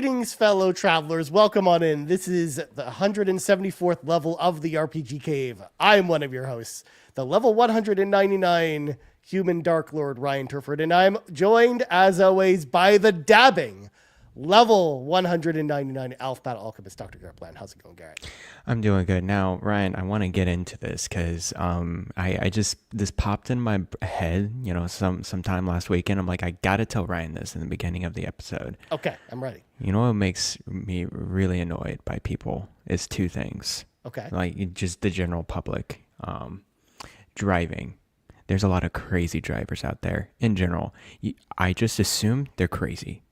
Greetings, fellow travelers. Welcome on in. This is the 174th level of the RPG Cave. I'm one of your hosts, the level 199 human Dark Lord Ryan Turford, and I'm joined, as always, by the dabbing level 199 Elf Battle Alchemist, Dr. Garret Bland. How's it going, Garret? I'm doing good. Now, Ryan, I want to get into this because this popped in my head, sometime last weekend. I'm like, I got to tell Ryan this in the beginning of the episode. Okay, I'm ready. You know what makes me really annoyed by people is two things. Okay. Like just the general public. Driving. There's a lot of crazy drivers out there in general. I just assume they're crazy.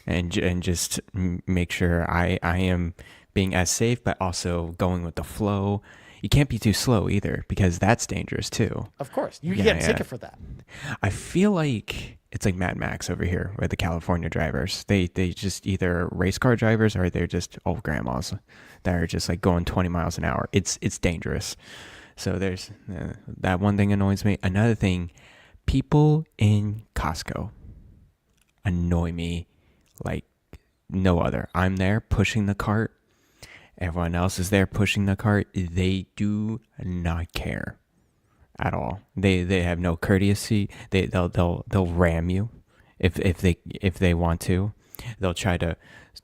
And just make sure I am being as safe, but also going with the flow. You can't be too slow either, because that's dangerous too. Of course. You get a ticket for that. I feel like it's like Mad Max over here with the California drivers. They just either race car drivers or they're just old grandmas that are just like going 20 miles an hour. It's dangerous. So there's that one thing annoys me. Another thing, people in Costco annoy me like no other. I'm there pushing the cart. Everyone else is there pushing the cart. They do not care at all. They have no courtesy. They'll ram you if they want to. They'll try to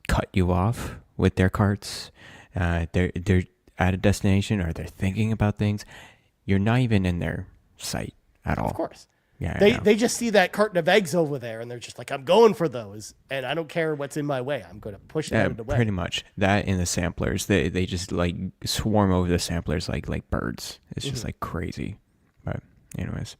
cut you off with their carts. They're at a destination or they're thinking about things. You're not even in their sight at all. Of course. Yeah, they just see that carton of eggs over there and they're just like, I'm going for those, and I don't care what's in my way. I'm going to push them away. Pretty much that in the samplers. They just like swarm over the samplers like birds. It's just like crazy. But anyways,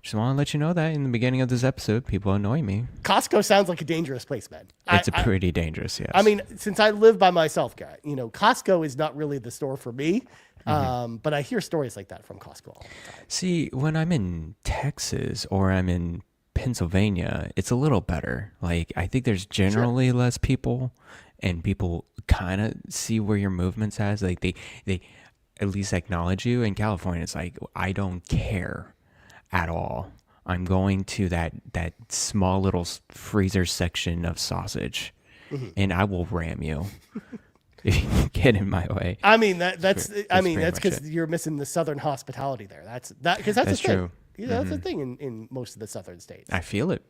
just want to let you know that in the beginning of this episode, people annoy me. Costco sounds like a dangerous place, man. It's pretty dangerous, yes. I mean, since I live by myself, Garret, Costco is not really the store for me. But I hear stories like that from Costco all the time. See, when I'm in Texas or I'm in Pennsylvania, it's a little better. Like, I think there's generally less people, and people kind of see where your movement's at. Like, they at least acknowledge you. In California, it's like, I don't care at all. I'm going to that small little freezer section of sausage, and I will ram you. If you get in my way. I mean that's because you're missing the southern hospitality there. That's true. Yeah, that's a thing in most of the southern states. I feel it.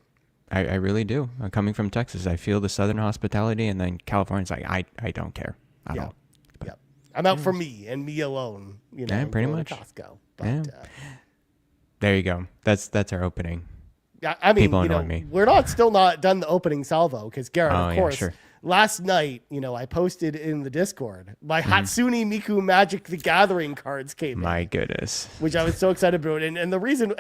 I really do. Coming from Texas, I feel the southern hospitality, and then California's like I don't care at all. Yeah, I'm out for me and me alone. Pretty much. Costco. But, there you go. That's our opening. Yeah, I mean, people annoy me. We're still not done the opening salvo because Garret, of course. Sure. Last night, I posted in the Discord, my Hatsune Miku Magic the Gathering cards came My in. goodness. Which I was so excited about. And the reason,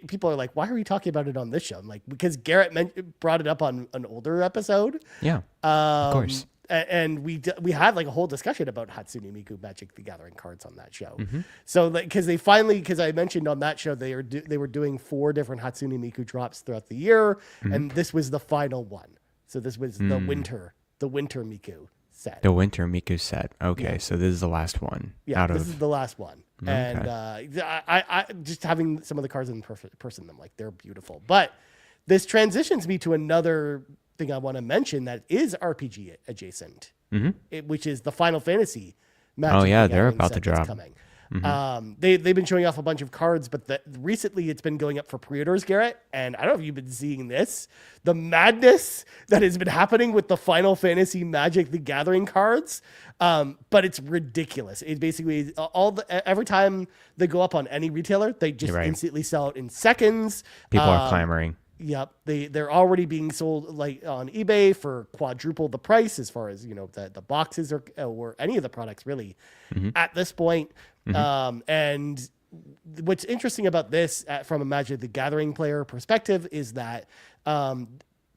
people are like, why are we talking about it on this show? I'm like, because Garret brought it up on an older episode. Yeah, of course. And we had like a whole discussion about Hatsune Miku Magic the Gathering cards on that show. So because I mentioned on that show, they were doing 4 different Hatsune Miku drops throughout the year. And this was the final one. So this was the winter Miku set. The winter Miku set. Okay, so this is the last one. Yeah, this is the last one. Okay. And I just having some of the cards in person, I'm like, they're beautiful. But this transitions me to another thing I want to mention that is RPG adjacent, which is the Final Fantasy Magic they're about to drop. Coming. They've been showing off a bunch of cards, but recently it's been going up for pre-orders, Garret. And I don't know if you've been seeing this, the madness that has been happening with the Final Fantasy Magic the Gathering cards. But it's ridiculous. It's basically every time they go up on any retailer, they just instantly sell it in seconds. People are clamoring. Yep, they're already being sold like on eBay for quadruple the price as far as the boxes or any of the products really at this point. And what's interesting about this from a Magic the Gathering player perspective is that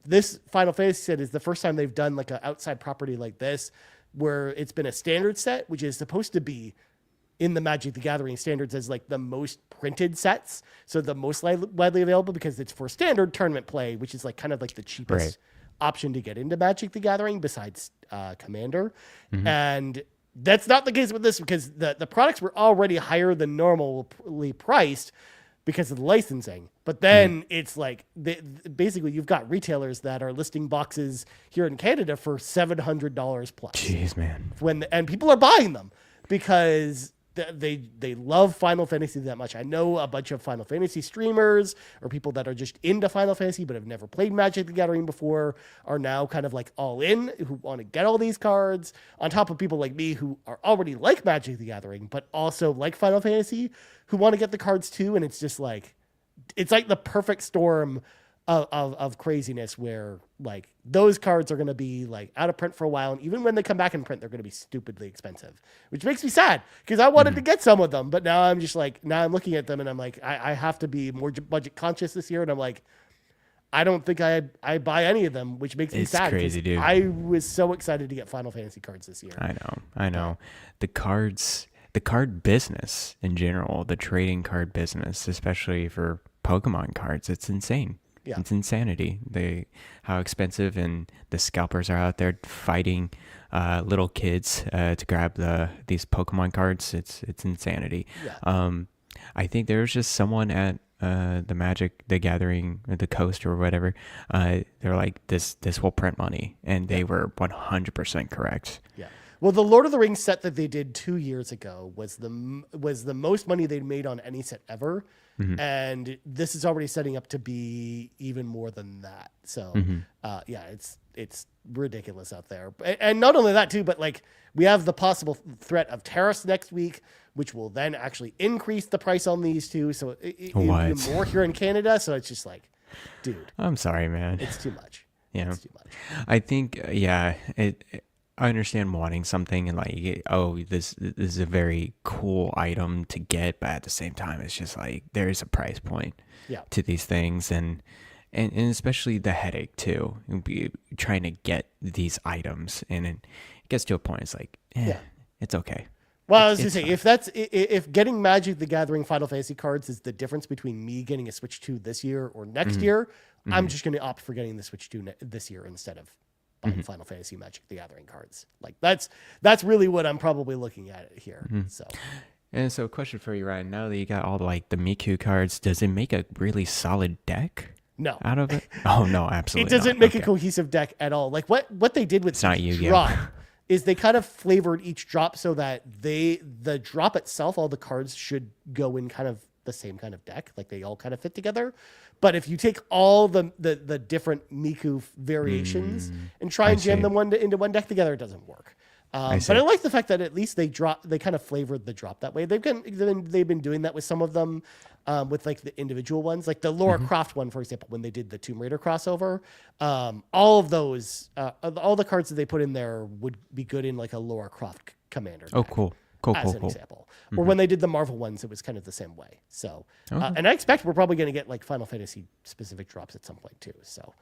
this Final Fantasy set is the first time they've done like an outside property like this where it's been a standard set, which is supposed to be in the Magic the Gathering standards as like the most printed sets. So the most widely available because it's for standard tournament play, which is like kind of like the cheapest option to get into Magic the Gathering besides Commander. And that's not the case with this because the products were already higher than normally priced, because of the licensing. But then it's like basically you've got retailers that are listing boxes here in Canada for $700 plus. Jeez, man. And people are buying them because they love Final Fantasy that much. I know a bunch of Final Fantasy streamers or people that are just into Final Fantasy but have never played Magic the Gathering before are now kind of like all in, who want to get all these cards, on top of people like me who are already like Magic the Gathering but also like Final Fantasy, who want to get the cards too. And it's just like, it's like the perfect storm of craziness where like those cards are going to be like out of print for a while, and even when they come back in print they're going to be stupidly expensive, which makes me sad because I wanted to get some of them, but now I'm just like, now I'm looking at them and I'm like, I have to be more budget conscious this year, and I'm like, I don't think I buy any of them, which makes me sad. It's crazy, dude. I was so excited to get Final Fantasy cards this year. I know. The card business in general, the trading card business, especially for Pokemon cards, it's insane. Yeah. It's insanity. How expensive, and the scalpers are out there fighting little kids to grab these Pokemon cards. It's insanity. Yeah. I think there was just someone at the Magic the Gathering, the Coast or whatever. They're like, this will print money, and they were 100% correct. Yeah. Well, the Lord of the Rings set that they did 2 years ago was the most money they'd made on any set ever. Mm-hmm. And this is already setting up to be even more than that. So, yeah, it's ridiculous out there. And not only that too, but like we have the possible threat of tariffs next week, which will then actually increase the price on these two. So even more here in Canada. So it's just like, dude, I'm sorry, man. It's too much. Yeah. It's too much. I think, I understand wanting something and like, oh, this is a very cool item to get, but at the same time, it's just like there is a price point to these things, and especially the headache too. Be trying to get these items, and it gets to a point. It's like, it's okay. Well, I was gonna say, if getting Magic the Gathering Final Fantasy cards is the difference between me getting a Switch 2 this year or next year, I'm just gonna opt for getting the Switch 2 this year instead of Final Fantasy Magic the Gathering cards. Like that's really what I'm probably looking at here. So, question for you, Ryan. Now that you got all the Miku cards, does it make a really solid deck? No. Out of it? Oh no, absolutely. It doesn't make a cohesive deck at all. Like what they did with each drop is they kind of flavored each drop so that the drop itself, all the cards should go in kind of the same kind of deck. Like they all kind of fit together. But if you take all the different Miku variations and try and jam them into one deck together, it doesn't work. But I like the fact that at least they kind of flavored the drop that way. They've been doing that with some of them, with like the individual ones, like the Lara Croft one, for example, when they did the Tomb Raider crossover. All of those, all the cards that they put in there would be good in like a Lara Croft commander deck. Oh, cool. As an example. Or when they did the Marvel ones, it was kind of the same way. So, and I expect we're probably going to get like Final Fantasy specific drops at some point too. So,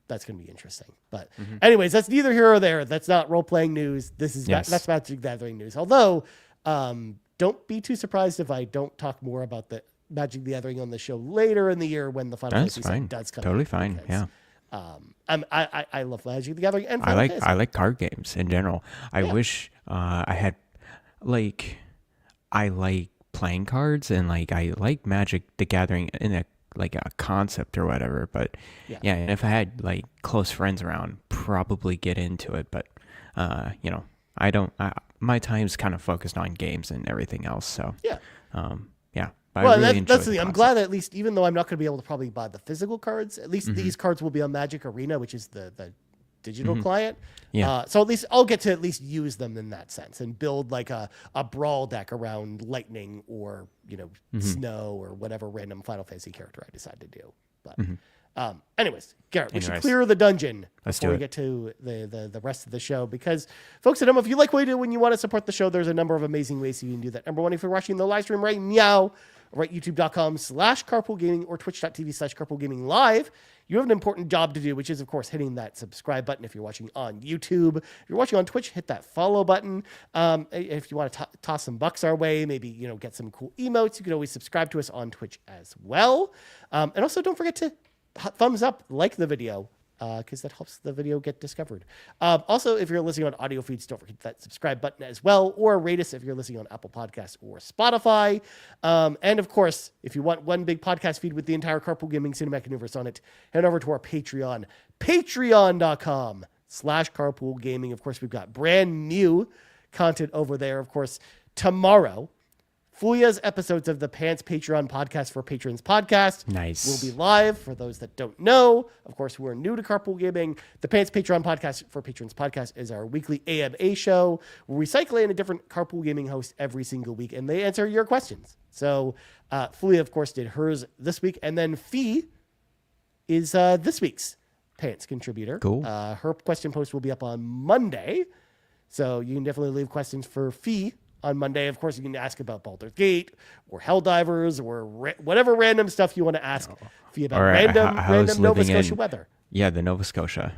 that's going to be interesting. But anyways, that's neither here or there. That's not role-playing news. That's Magic the Gathering news. Although, don't be too surprised if I don't talk more about the Magic the Gathering on the show later in the year when the Final Fantasy set does come. Totally fine. Because, I love Magic the Gathering and I like card games in general. I wish I had I like playing cards, and like I like Magic the Gathering in a concept or whatever, but and if I had like close friends around, probably get into it, but I don't. My time's kind of focused on games and everything else, so well, that's the thing. I'm glad that at least, even though I'm not going to be able to probably buy the physical cards, at least these cards will be on Magic Arena, which is the digital client. So at least I'll get to at least use them in that sense and build like a brawl deck around lightning or, snow or whatever random Final Fantasy character I decide to do. But anyways, Garrett, we should clear the dungeon before we get to the rest of the show, because folks at home, if you like what we do, when you want to support the show, there's a number of amazing ways you can do that. Number one, if you're watching the live stream right now, or at youtube.com/carpoolgaming or twitch.tv/carpoolgaming live, you have an important job to do, which is, of course, hitting that subscribe button if you're watching on YouTube. If you're watching on Twitch, hit that follow button. If you want to toss some bucks our way, maybe get some cool emotes, you can always subscribe to us on Twitch as well. And also, don't forget to thumbs up, like the video. because that helps the video get discovered. Also, if you're listening on audio feeds, don't forget that subscribe button as well, or rate us if you're listening on Apple Podcasts or Spotify. And of course, if you want one big podcast feed with the entire Carpool Gaming Cinematic Universe on it, head over to our Patreon, patreon.com/Carpool Gaming. Of course, we've got brand new content over there. Of course, tomorrow, Fulia's episodes of the Pants Patreon podcast for Patrons podcast will be live. For those that don't know, of course, who are new to Carpool Gaming, the Pants Patreon podcast for Patrons podcast is our weekly AMA show where we cycle in a different Carpool Gaming host every single week, and they answer your questions. So Fulia, of course, did hers this week, and then Fee is this week's Pants contributor. Cool. Her question post will be up on Monday, so you can definitely leave questions for Fee on Monday. Of course, you can ask about Baldur's Gate or Helldivers or whatever random stuff you want to ask Fee about. Random Nova Scotia weather. Yeah, the Nova Scotia.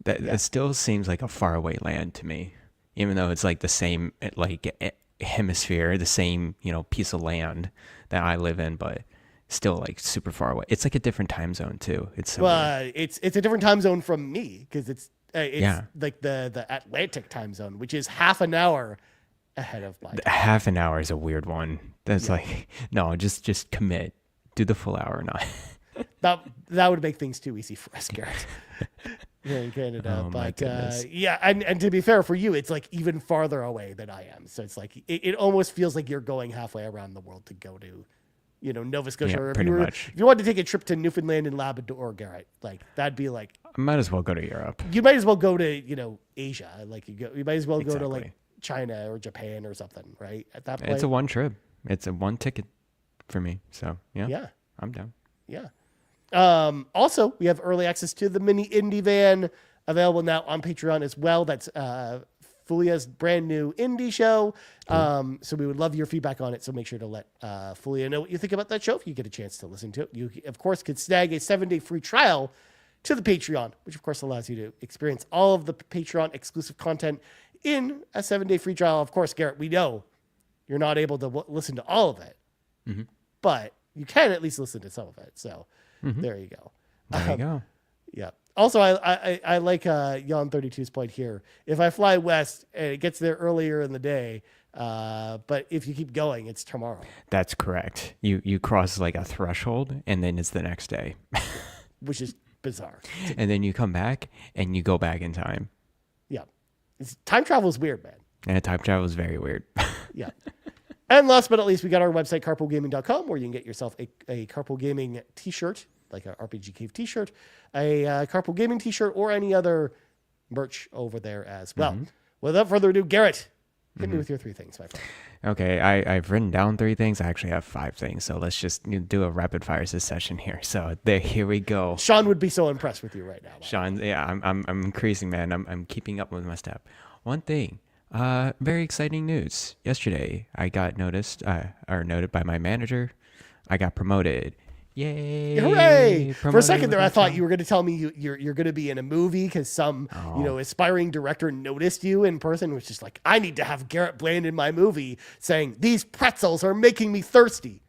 That still seems like a faraway land to me, even though it's like the same hemisphere, the same piece of land that I live in, but still like super far away. It's like a different time zone too. It's so it's a different time zone from me because it's like the Atlantic time zone, which is half an hour ahead of my time. Half an hour is a weird one. That's like, no, just commit. Do the full hour, not. that would make things too easy for us, Garrett. Here in Canada. Oh, but and to be fair for you, it's like even farther away than I am. So it's like it almost feels like you're going halfway around the world to go to Nova Scotia. Or if you wanted to take a trip to Newfoundland and Labrador, Garrett, like that'd be like I might as well go to Europe. You might as well go to Asia. Like you might as well go to like China or Japan or something, right? At that point, it's a one trip. It's a one ticket for me. So yeah, I'm down. Yeah. Also, we have early access to the mini indie van available now on Patreon as well. That's Fulia's brand new indie show. So we would love your feedback on it. So make sure to let Fulia know what you think about that show if you get a chance to listen to it. You, of course, could snag a 7-day free trial to the Patreon, which of course allows you to experience all of the Patreon exclusive content in a 7-day free trial. Of course, Garrett, we know you're not able to listen to all of it, but you can at least listen to some of it. So there you go. There you go. Yeah. Also, I like Jan 32's point here. If I fly west and it gets there earlier in the day, but if you keep going, it's tomorrow. That's correct. You cross like a threshold and then it's the next day. Which is bizarre. And then you come back and you go back in time. Yeah. Time travel is weird, man. And time travel is very weird. Yeah. And last but not least, we got our website, carpoolgaming.com, where you can get yourself a Carpool Gaming t-shirt, like an RPG Cave t-shirt, a Carpool Gaming t-shirt, or any other merch over there as well. Without further ado, Garrett, hit me with your 3 things, my friend. Okay, I've written down 3 things. I actually have 5 things. So let's just do a rapid fire session here. So here we go. Sean would be so impressed with you right now. Sean, yeah, I'm increasing, man. I'm keeping up with my step. One thing, very exciting news. Yesterday, I got noted by my manager. I got promoted. Yay! Hooray! For a second there, I thought you were going to tell me you're going to be in a movie because some aspiring director noticed you in person. Was just like, I need to have Garrett Bland in my movie, saying these pretzels are making me thirsty.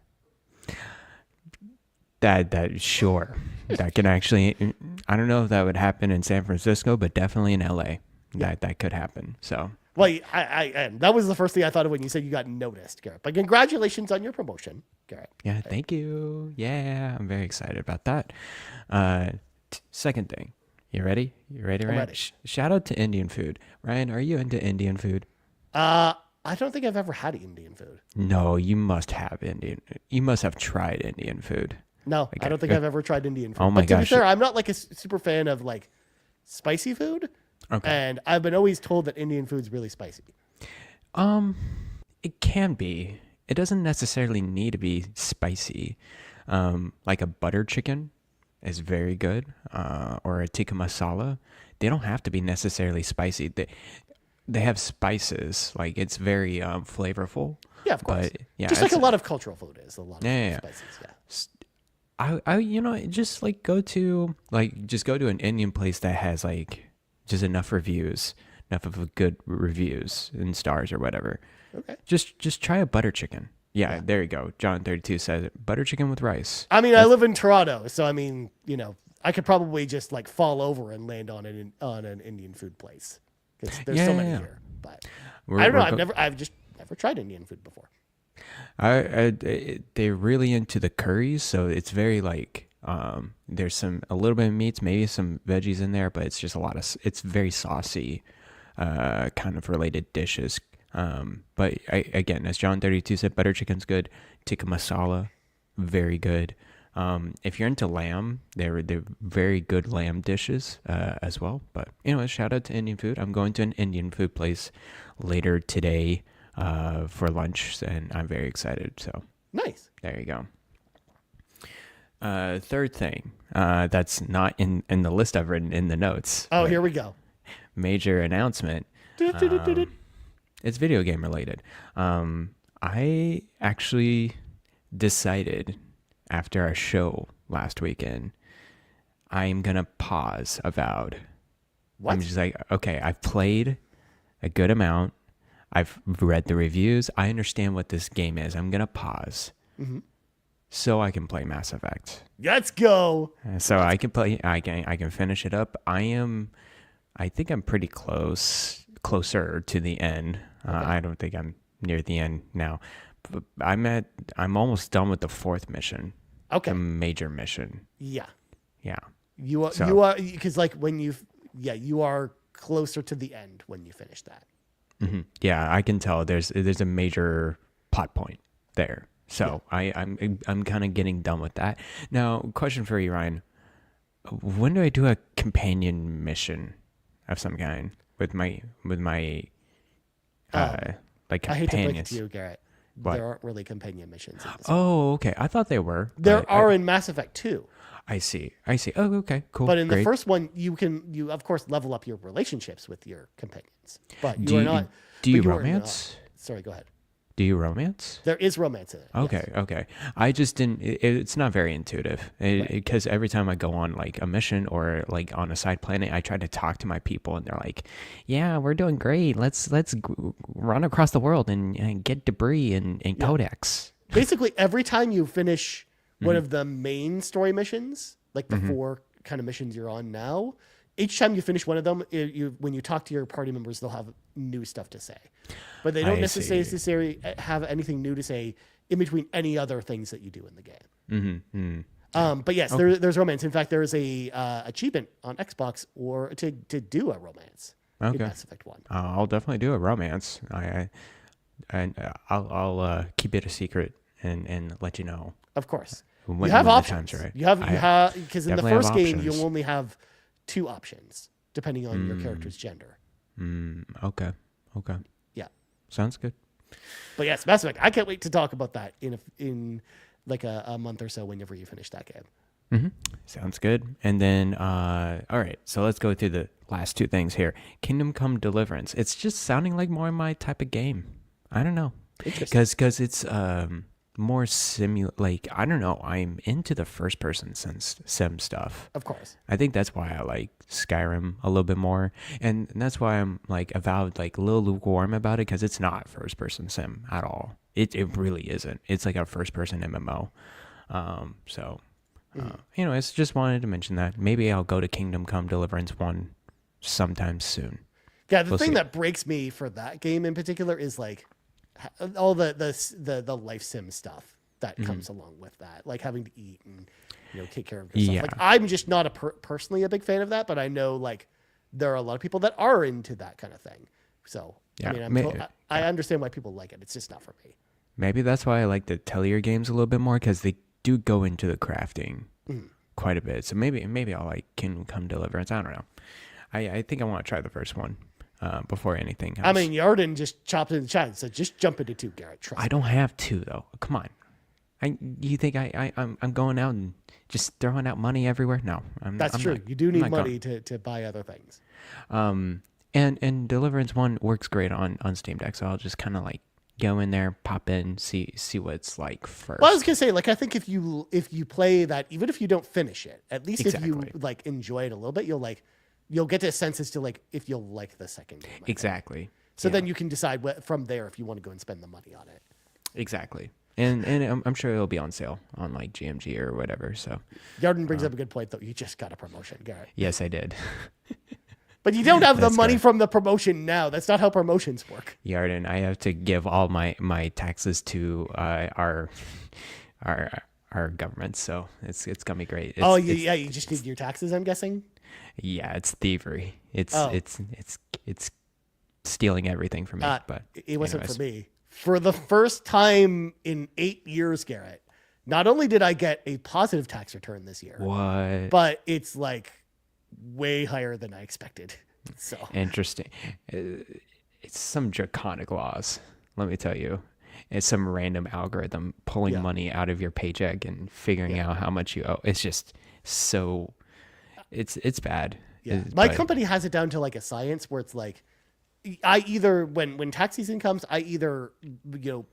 That sure, that can actually. I don't know if that would happen in San Francisco, but definitely in LA, that could happen. So. Well, I that was the first thing I thought of when you said you got noticed, Garrett. But congratulations on your promotion, Garrett. Yeah, thank you. Yeah, I'm very excited about that. Second thing, you ready? Ryan? I'm ready. Shout out to Indian food. Ryan, are you into Indian food? I don't think I've ever had Indian food. No, you must have Indian. You must have tried Indian food. No, okay. I don't think I've ever tried Indian food. Oh my gosh. To be fair, I'm not like a super fan of like spicy food. Okay. And I've been always told that Indian food's really spicy. It can be. It doesn't necessarily need to be spicy. Like a butter chicken is very good, or a tikka masala. They don't have to be necessarily spicy. They have spices. Like it's very flavorful. Yeah, of course. But, yeah, just like a lot of cultural food is. A lot of spices. Yeah. I just like go to an Indian place that has like just enough good reviews and stars or whatever. Okay. Just try a butter chicken. Yeah, there you go. John 32 says it. Butter chicken with rice. I mean, I live in Toronto, so I mean, I could probably just like fall over and land on an Indian food place because there's so many here. But I don't know. I've just never tried Indian food before. They're really into the curries, so it's very like there's a little bit of meats, maybe some veggies in there, but it's just it's very saucy, kind of related dishes. But again, as John 32 said, butter chicken's good. Tikka masala, very good. If you're into lamb, they're very good lamb dishes as well. But shout out to Indian food. I'm going to an Indian food place later today for lunch, and I'm very excited. So nice. There you go. Third thing that's not in the list I've written in the notes. Oh, here we go. Major announcement. It's video game related. I actually decided after our show last weekend, I'm going to pause Avowed. What? I'm just like, okay, I've played a good amount. I've read the reviews. I understand what this game is. I'm going to pause so I can play Mass Effect. Let's go. So I can play, I can finish it up. I think I'm pretty closer to the end. Okay. I don't think I'm near the end now. But I'm almost done with the 4th mission. Okay. The major mission. Yeah. Yeah. You are because like when you are closer to the end when you finish that. Mm-hmm. Yeah, I can tell there's a major plot point there. So yeah. I'm kind of getting done with that. Now, question for you, Ryan. When do I do a companion mission of some kind with my like companions? I hate to break it to you, Garrett. What? There aren't really companion missions in this one. Okay. I thought they were. There are in Mass Effect 2. I see. Oh, okay. Cool. But in Great. the first one, you of course level up your relationships with your companions. But you are not. Do you romance? Sorry, go ahead. Do you romance? There is romance in it. Okay, yes. Okay. I just didn't. It's not very intuitive because every time I go on like a mission or like on a side planet, I try to talk to my people, and they're like, "Yeah, we're doing great. Let's run across the world and get debris and codex." Basically, every time you finish one of the main story missions, like the 4 kind of missions you're on now, each time you finish one of them, when you talk to your party members, they'll have new stuff to say. But they don't necessarily have anything new to say in between any other things that you do in the game. Mm-hmm. But yes, there's romance. In fact, there is a achievement on Xbox to do a romance in Mass Effect 1. I'll definitely do a romance. I'll keep it a secret and let you know. Of course. You have options. Right. You have because in the first game you only have 2 options depending on your character's gender. Okay. Yeah. Sounds good. But yes, Mass Effect. I can't wait to talk about that in like a month or so whenever you finish that game. Mm-hmm. Sounds good. And then, all right, so let's go through the last 2 things here. Kingdom Come Deliverance. It's just sounding like more my type of game. I don't know. Because it's more like, I don't know. I'm into the first person sim stuff. Of course. I think that's why I like Skyrim a little bit more. And that's why I'm like Avowed, like a little lukewarm about it because it's not first person sim at all. It really isn't. It's like a first person MMO. Anyways, just wanted to mention that. Maybe I'll go to Kingdom Come Deliverance 1 sometime soon. Yeah, the thing that breaks me for that game in particular is like all the life sim stuff that comes along with that, like having to eat and take care of yourself. Yeah. Like I'm just not personally a big fan of that, but I know like there are a lot of people that are into that kind of thing. So yeah, I mean, I understand why people like it. It's just not for me. Maybe that's why I like the Tellier games a little bit more because they do go into the crafting quite a bit. So maybe I'll like Kingdom Come Deliverance. I don't know. I think I want to try the first one before anything else. I mean, Yarden just chopped in the chat, so just jump into 2, Garrett. Trust I don't have 2 though. Come on. You think I'm going out and just throwing out money everywhere? No, that's true. You do need money to buy other things. And Deliverance 1 works great on Steam Deck, so I'll just kind of like go in there, pop in, see what it's like first. Well, I was gonna say, like, I think if you play that, even if you don't finish it, at least if you like enjoy it a little bit, you'll get a sense as to like if you'll like the second game. Exactly. So then you can decide from there if you want to go and spend the money on it. Exactly. and I'm sure it'll be on sale on like GMG or whatever. So Yarden brings up a good point, though. You just got a promotion, Garrett. yes, I did. But you don't have the That's money correct. from the promotion now. That's not how promotions work. Yarden, I have to give all my taxes to our government, so it's gonna be great. You just need your taxes, I'm guessing. Yeah, it's thievery. It's Oh. it's stealing everything from me. But It wasn't anyways. for me. For the first time in 8 years, Garrett, not only did I get a positive tax return this year, What? but it's like way higher than I expected. So Interesting. It's some draconic laws. Let me tell you. It's some random algorithm pulling money out of your paycheck and figuring out how much you owe. It's just so. It's bad. yeah, my company has it down to like a science where it's like, I either when tax season comes, I either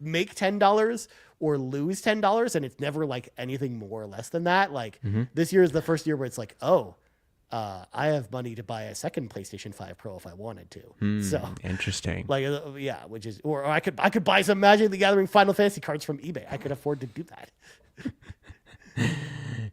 make $10 or lose $10, and it's never like anything more or less than that. Like this year is the first year where it's like, I have money to buy a second PlayStation 5 Pro if I wanted to. So Interesting. like which is or I could buy some Magic the Gathering Final Fantasy cards from eBay. I could afford to do that.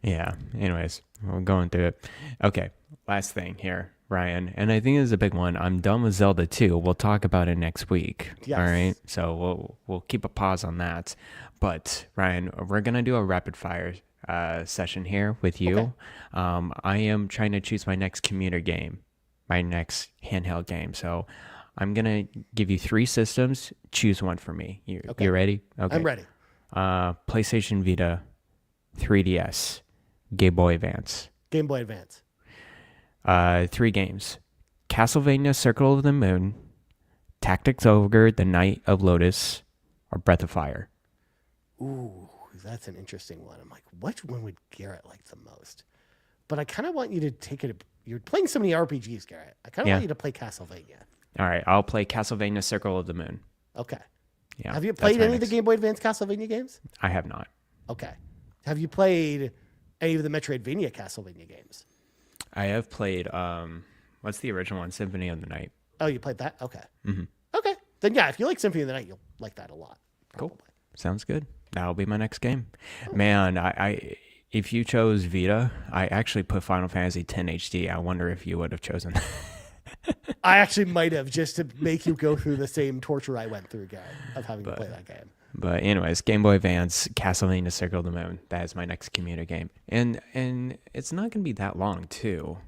Yeah. Anyways, we're going through it. Okay. Last thing here, Ryan, and I think this is a big one. I'm done with Zelda 2. We'll talk about it next week. Yes. All right. So we'll keep a pause on that. But Ryan, we're gonna do a rapid fire session here with you. Okay. I am trying to choose my next commuter game, my next handheld game. So I'm gonna give you 3 systems. Choose one for me. You ready? Okay. I'm ready. PlayStation Vita, 3DS, Game Boy Advance. Game Boy Advance. 3 games: Castlevania Circle of the Moon, Tactics Ogre: The Night of Lotus, or Breath of Fire. Ooh, that's an interesting one. I'm like, which one would Garrett like the most? But I kind of want you to take it. You're playing so many RPGs, Garrett. I kind of want you to play Castlevania. All right, I'll play Castlevania Circle of the Moon. Okay. Yeah. Have you that's played my any of the next- Game Boy Advance Castlevania games? I have not. Okay. Have you played any of the Metroidvania Castlevania games? I have played. What's the original one? Symphony of the Night. Oh, you played that? Okay. Okay. Then yeah, if you like Symphony of the Night, you'll like that a lot. Probably. Cool. Sounds good. That'll be my next game. Man, I if you chose Vita, I actually put Final Fantasy X HD. I wonder if you would have chosen that. I actually might have, just to make you go through the same torture I went through, Garrett, of having to play that game. But anyways, Game Boy Advance, Castlevania Circle of the Moon. That is my next commuter game. And it's not going to be that long, too.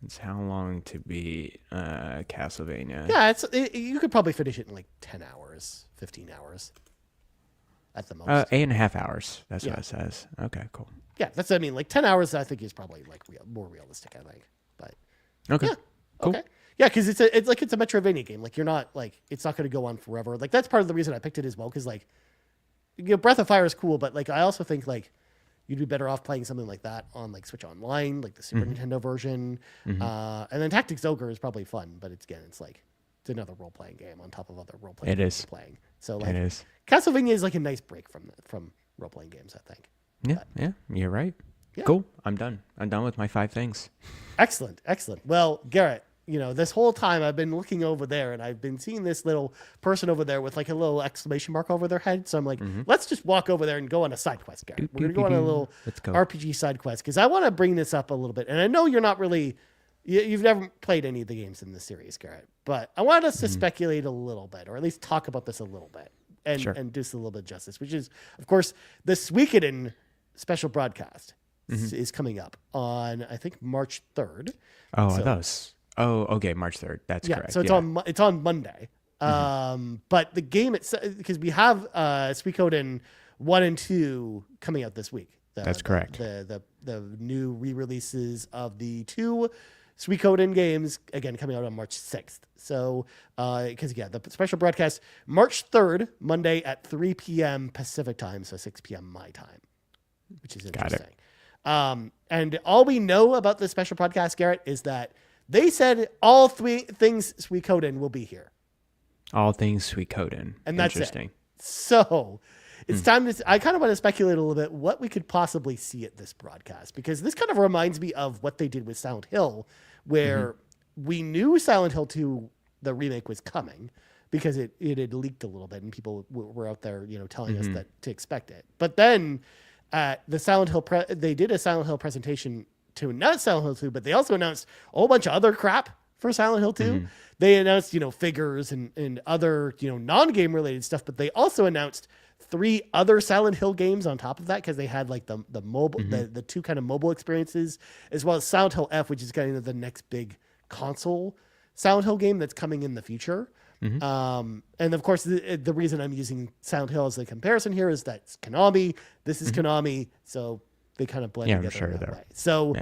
It's how long to be Castlevania? Yeah, you could probably finish it in like 10 hours, 15 hours at the most. 8.5 hours. That's what it says. Okay, cool. Yeah, that's, I mean, like 10 hours I think is probably like more realistic, I think. But Okay. yeah. Cool. Okay. Yeah, because it's a Metroidvania game. Like, you're not like, it's not going to go on forever. Like, that's part of the reason I picked it as well. Because like, Breath of Fire is cool, but like, I also think like you'd be better off playing something like that on like Switch Online, like the Super Nintendo version. And then Tactics Ogre is probably fun, but it's another role playing game on top of other role playing games you're playing. So like, It is. Castlevania is like a nice break from role playing games, I think. Yeah, you're right. Yeah. Cool. I'm done with my 5 things. Excellent. Well, Garrett, this whole time I've been looking over there and I've been seeing this little person over there with like a little exclamation mark over their head. So I'm like, let's just walk over there and go on a side quest, Garrett. We're going to go on a little RPG side quest because I want to bring this up a little bit. And I know you're not really, you've never played any of the games in this series, Garrett, but I want us to speculate a little bit, or at least talk about this a little bit and do this a little bit of justice, which is, of course, the Suikoden special broadcast is coming up on, I think, March 3rd. Okay, March 3rd. That's correct. So it's on Monday. But the game itself, because we have Suikoden 1 and 2 coming out this week. That's correct. The new re-releases of the 2 Suikoden games, again, coming out on March 6th. So, because the special broadcast, March 3rd, Monday at 3 p.m. Pacific time, so 6 p.m. my time, which is interesting. And all we know about the special podcast, Garrett, is that they said all 3 things Suikoden will be here. All things Suikoden. And that's interesting. It. So it's time to, I kind of want to speculate a little bit what we could possibly see at this broadcast, because this kind of reminds me of what they did with Silent Hill, where we knew Silent Hill 2, the remake, was coming, because it had leaked a little bit and people were out there, telling us that to expect it. But then at the Silent Hill, they did a Silent Hill presentation to announce Silent Hill 2, but they also announced a whole bunch of other crap for Silent Hill 2. They announced, figures and other, non-game related stuff, but they also announced 3 other Silent Hill games on top of that, because they had like the mobile, the 2 kind of mobile experiences, as well as Silent Hill F, which is kind of the next big console Silent Hill game that's coming in the future. And of course, the reason I'm using Silent Hill as a comparison here is that it's Konami. This is Konami, so they kind of blend together in that way. So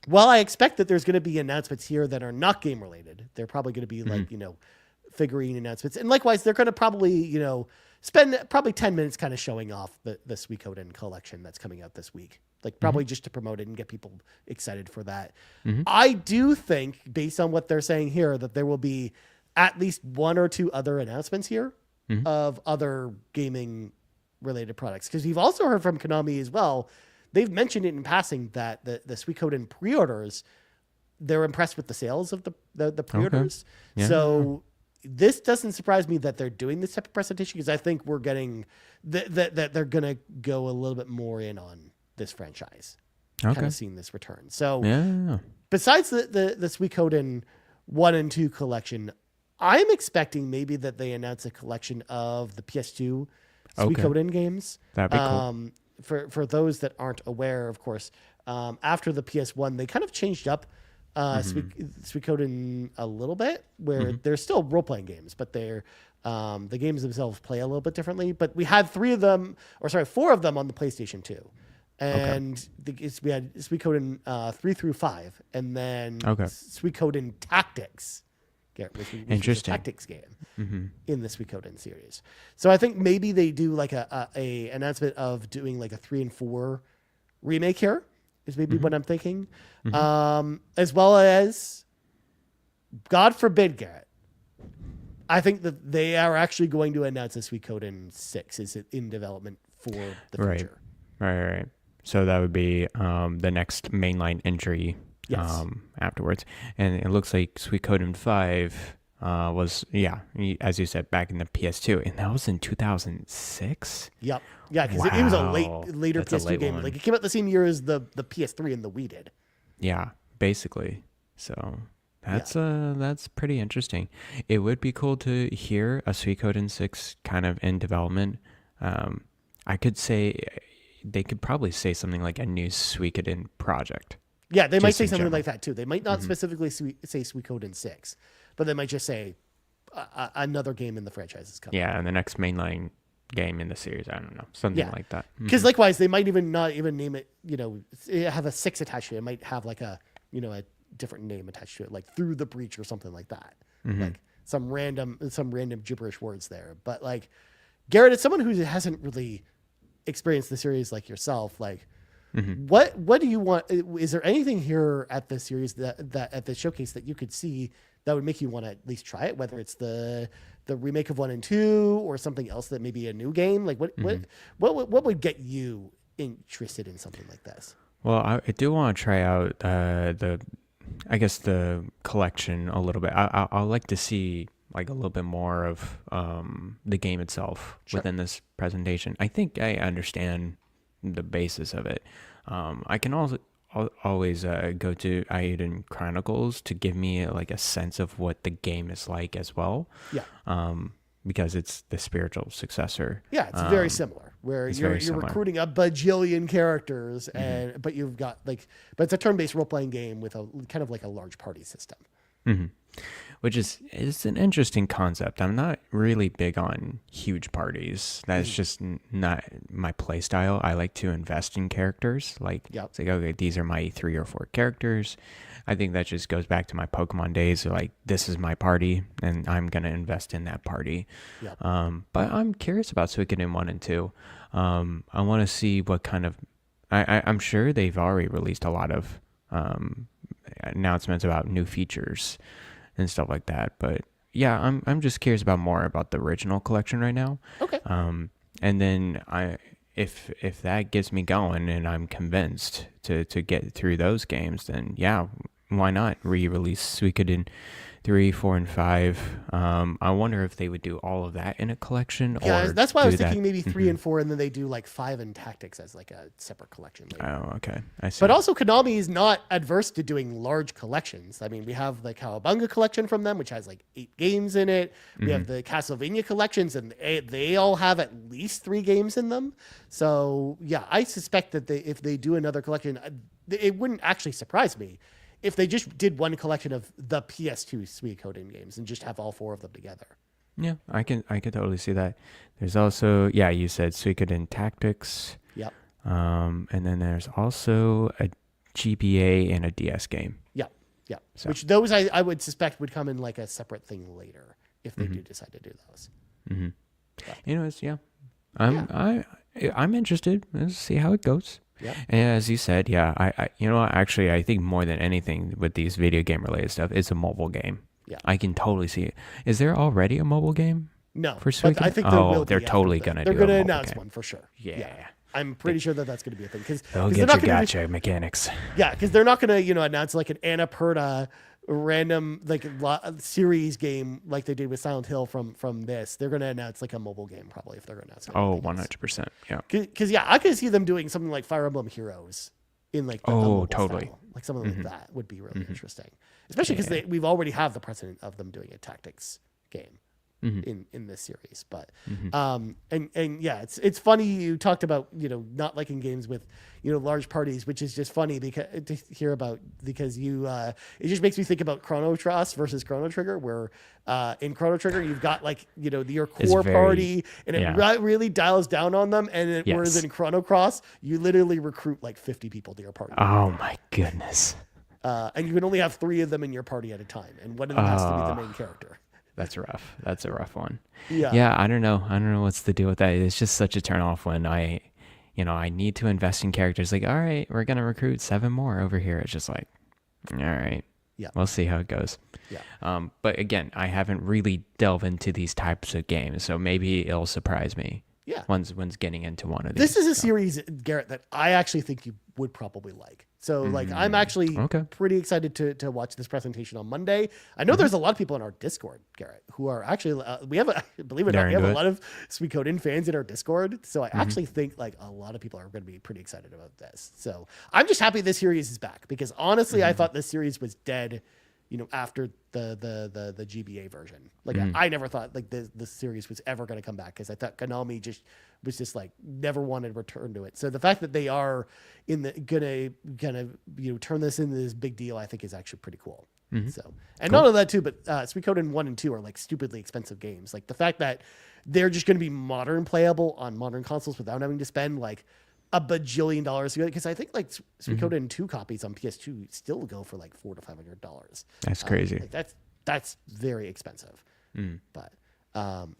while I expect that there's going to be announcements here that are not game related, they're probably going to be like, figurine announcements. And likewise, they're going to probably, spend probably 10 minutes kind of showing off the Suikoden collection that's coming out this week. Like probably just to promote it and get people excited for that. I do think, based on what they're saying here, that there will be at least 1 or 2 other announcements here of other gaming related products. Because we've also heard from Konami as well. They've mentioned it in passing that the Suikoden pre-orders, they're impressed with the sales of the pre-orders. Okay. Yeah. So this doesn't surprise me that they're doing this type of presentation, because I think we're getting that they're going to go a little bit more in on this franchise. Kind of seeing this return. So besides the Suikoden 1 and 2 collection, I'm expecting maybe that they announce a collection of the PS2 Suikoden games. That'd be cool. For those that aren't aware, of course, after the PS1, they kind of changed up Suikoden a little bit, where they're still role-playing games, but they're the games themselves play a little bit differently. But we had 4 of them on the PlayStation 2. And we had Suikoden 3 through 5, and then Suikoden Tactics. Which is a tactics game in the Suikoden series. So I think maybe they do like a announcement of doing like a 3 and 4 remake here, is maybe what I'm thinking. As well as, God forbid, Garrett, I think that they are actually going to announce a Suikoden 6 is in development for the future. Right. So that would be the next mainline entry. Yes. Afterwards, and it looks like Suikoden 5 was, as you said, back in the PS2, and that was in 2006. Yep. Yeah, because it was a later PS2 game. Like, it came out the same year as the PS3 and the Wii did. Yeah, basically. So that's pretty interesting. It would be cool to hear a Suikoden 6 kind of in development. I could say they could probably say something like a new Suikoden project. Yeah, they might say something like that too. They might not specifically say Suikoden 6, but they might just say another game in the franchise is coming. Yeah, and the next mainline game in the series. I don't know, something like that. Because likewise, they might even not even name it. Have a 6 attached to it. It might have like a different name attached to it, like Through the Breach or something like that. Like some random gibberish words there. But like, Garrett, as someone who hasn't really experienced the series like yourself, like. What do you want? Is there anything here at the series that at the showcase that you could see that would make you want to at least try it? Whether it's the remake of 1 and 2 or something else that may be a new game. Like what would get you interested in something like this? Well, I do want to try out the collection a little bit. I like to see like a little bit more of the game itself within this presentation. I think I understand the basis of it. I can also always go to Eiyuden Chronicles to give me like a sense of what the game is like as well. Because it's the spiritual successor. Yeah, it's very similar. Where you're recruiting a bajillion characters, but you've got but it's a turn-based role-playing game with a kind of like a large party system. Which is an interesting concept. I'm not really big on huge parties. That's just not my play style. I like to invest in characters. It's like, okay, these are my 3 or 4 characters. I think that just goes back to my Pokemon days. Like, this is my party, and I'm going to invest in that party. But I'm curious about Suikoden 1 and 2. I want to see what kind of... I'm sure they've already released a lot of announcements about new features and stuff like that, but yeah, I'm just curious about more about the original collection right now. And then if that gets me going and I'm convinced to get through those games, then why not re-release Suikoden 3, 4, and 5? I wonder if they would do all of that in a collection. Yeah, or that's why I was do thinking that. maybe 3 and 4, and then they do like 5 and Tactics as like a separate collection later. Oh, okay. I see. But also, Konami is not adverse to doing large collections. I mean, we have the Cowabunga collection from them, which has like 8 games in it. We have the Castlevania collections, and they all have at least 3 games in them. So, yeah, I suspect that if they do another collection, it wouldn't actually surprise me if they just did one collection of the PS2 Suikoden games and just have all 4 of them together. Yeah, I can totally see that. There's also, yeah, you said Suikoden Tactics. Yep. And then there's also a GBA and a DS game. Yeah. Yeah. So. Which those I would suspect would come in like a separate thing later if they do decide to do those. Anyways, yeah. I'm interested. Let's see how it goes. Yeah. And as you said, yeah, I you know what, actually I think more than anything with these video game related stuff, it's a mobile game. Yeah. I can totally see it. Is there already a mobile game? No. For Suikoden? I think there will they're be totally going to do They're going to a mobile announce game. one for sure. Yeah. I'm pretty sure that that's going to be a thing. They'll they're get not your gonna gacha mechanics. Yeah, because they're not going to, announce like an Annapurna random like series game like they did with Silent Hill from this. They're going to announce like a mobile game probably if they're going to announce. Oh, 100%. Yeah. Because I could see them doing something like Fire Emblem Heroes in like the mobile totally style. Like something like that would be really interesting, especially because we've already have the precedent of them doing a tactics game. In this series, but and yeah, it's funny you talked about not liking games with large parties, which is just funny because to hear about because it just makes me think about Chrono Trust versus Chrono Trigger, where in Chrono Trigger you've got like your core party and it really dials down on them, and whereas in Chrono Cross you literally recruit like 50 people to your party. Oh my goodness! And you can only have 3 of them in your party at a time, and one of them has to be the main character. That's rough. That's a rough one. Yeah. I don't know. what's the deal with that. It's just such a turn off when I need to invest in characters. Like, all right, we're going to recruit 7 more over here. It's just like, all right, we'll see how it goes. Yeah. But again, I haven't really delved into these types of games, so maybe it'll surprise me. Yeah. One's getting into one of these. This is a series, Garrett, that I actually think you would probably like. So like I'm actually pretty excited to watch this presentation on Monday. I know there's a lot of people in our Discord, Garrett, who are actually we have believe it or not, we have a lot of Suikoden fans in our Discord. So I actually think like a lot of people are going to be pretty excited about this. So I'm just happy this series is back because honestly I thought this series was dead, after the GBA version. Like I never thought like the series was ever going to come back because I thought Konami was just like never wanted to return to it. So the fact that they are gonna turn this into this big deal, I think is actually pretty cool. So and not only that too, but Suikoden 1 and 2 are like stupidly expensive games. Like the fact that they're just going to be modern playable on modern consoles without having to spend like a bajillion dollars, because I think like Suikoden 2 copies on PS2 still go for like $400 to $500. That's crazy. Like that's very expensive. But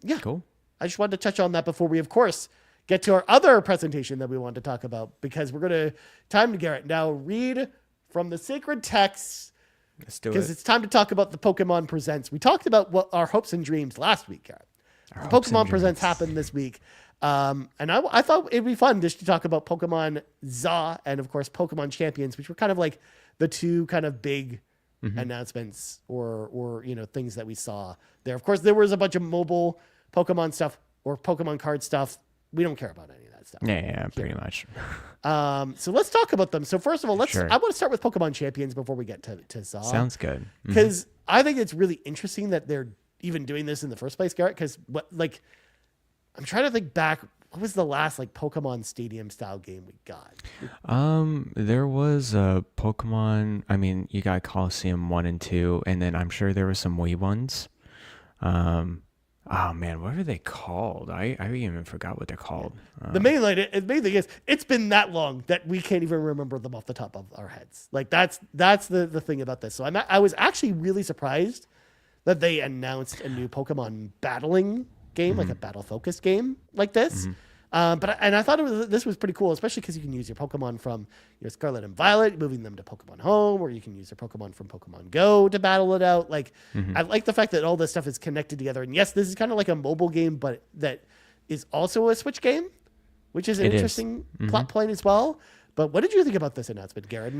yeah, cool. I just wanted to touch on that before we, of course, get to our other presentation that we wanted to talk about, because we're going to Garrett now read from the sacred texts. Let's do it. Because it's time to talk about the Pokemon Presents. We talked about what our hopes and dreams last week, Garrett. The Pokemon Presents happened this week. And I thought it'd be fun just to talk about Pokemon ZA and, of course, Pokemon Champions, which were kind of like the two kind of big announcements or things that we saw there. Of course, there was a bunch of mobile Pokemon stuff or Pokemon card stuff. We don't care about any of that stuff. Yeah, pretty much. So let's talk about them. So first of all, Sure. I want to start with Pokemon Champions before we get to ZA. Sounds good. Because I think it's really interesting that they're even doing this in the first place, Garrett. Because I'm trying to think back. What was the last Pokemon Stadium style game we got? There was a Pokemon. I mean, you got Coliseum 1 and 2, and then I'm sure there were some Wii ones. Oh man, what are they called? I even forgot what they're called. The main thing is it's been that long that we can't even remember them off the top of our heads. Like that's the thing about this. So I was actually really surprised that they announced a new Pokemon battling game, like a battle focused game like this. But I thought this was pretty cool, especially because you can use your Pokemon from Scarlet and Violet, moving them to Pokemon Home, or you can use your Pokemon from Pokemon Go to battle it out. Like I like the fact that all this stuff is connected together. And yes, this is kind of like a mobile game, but that is also a Switch game, which is an interesting plot point as well. But what did you think about this announcement, Garrett?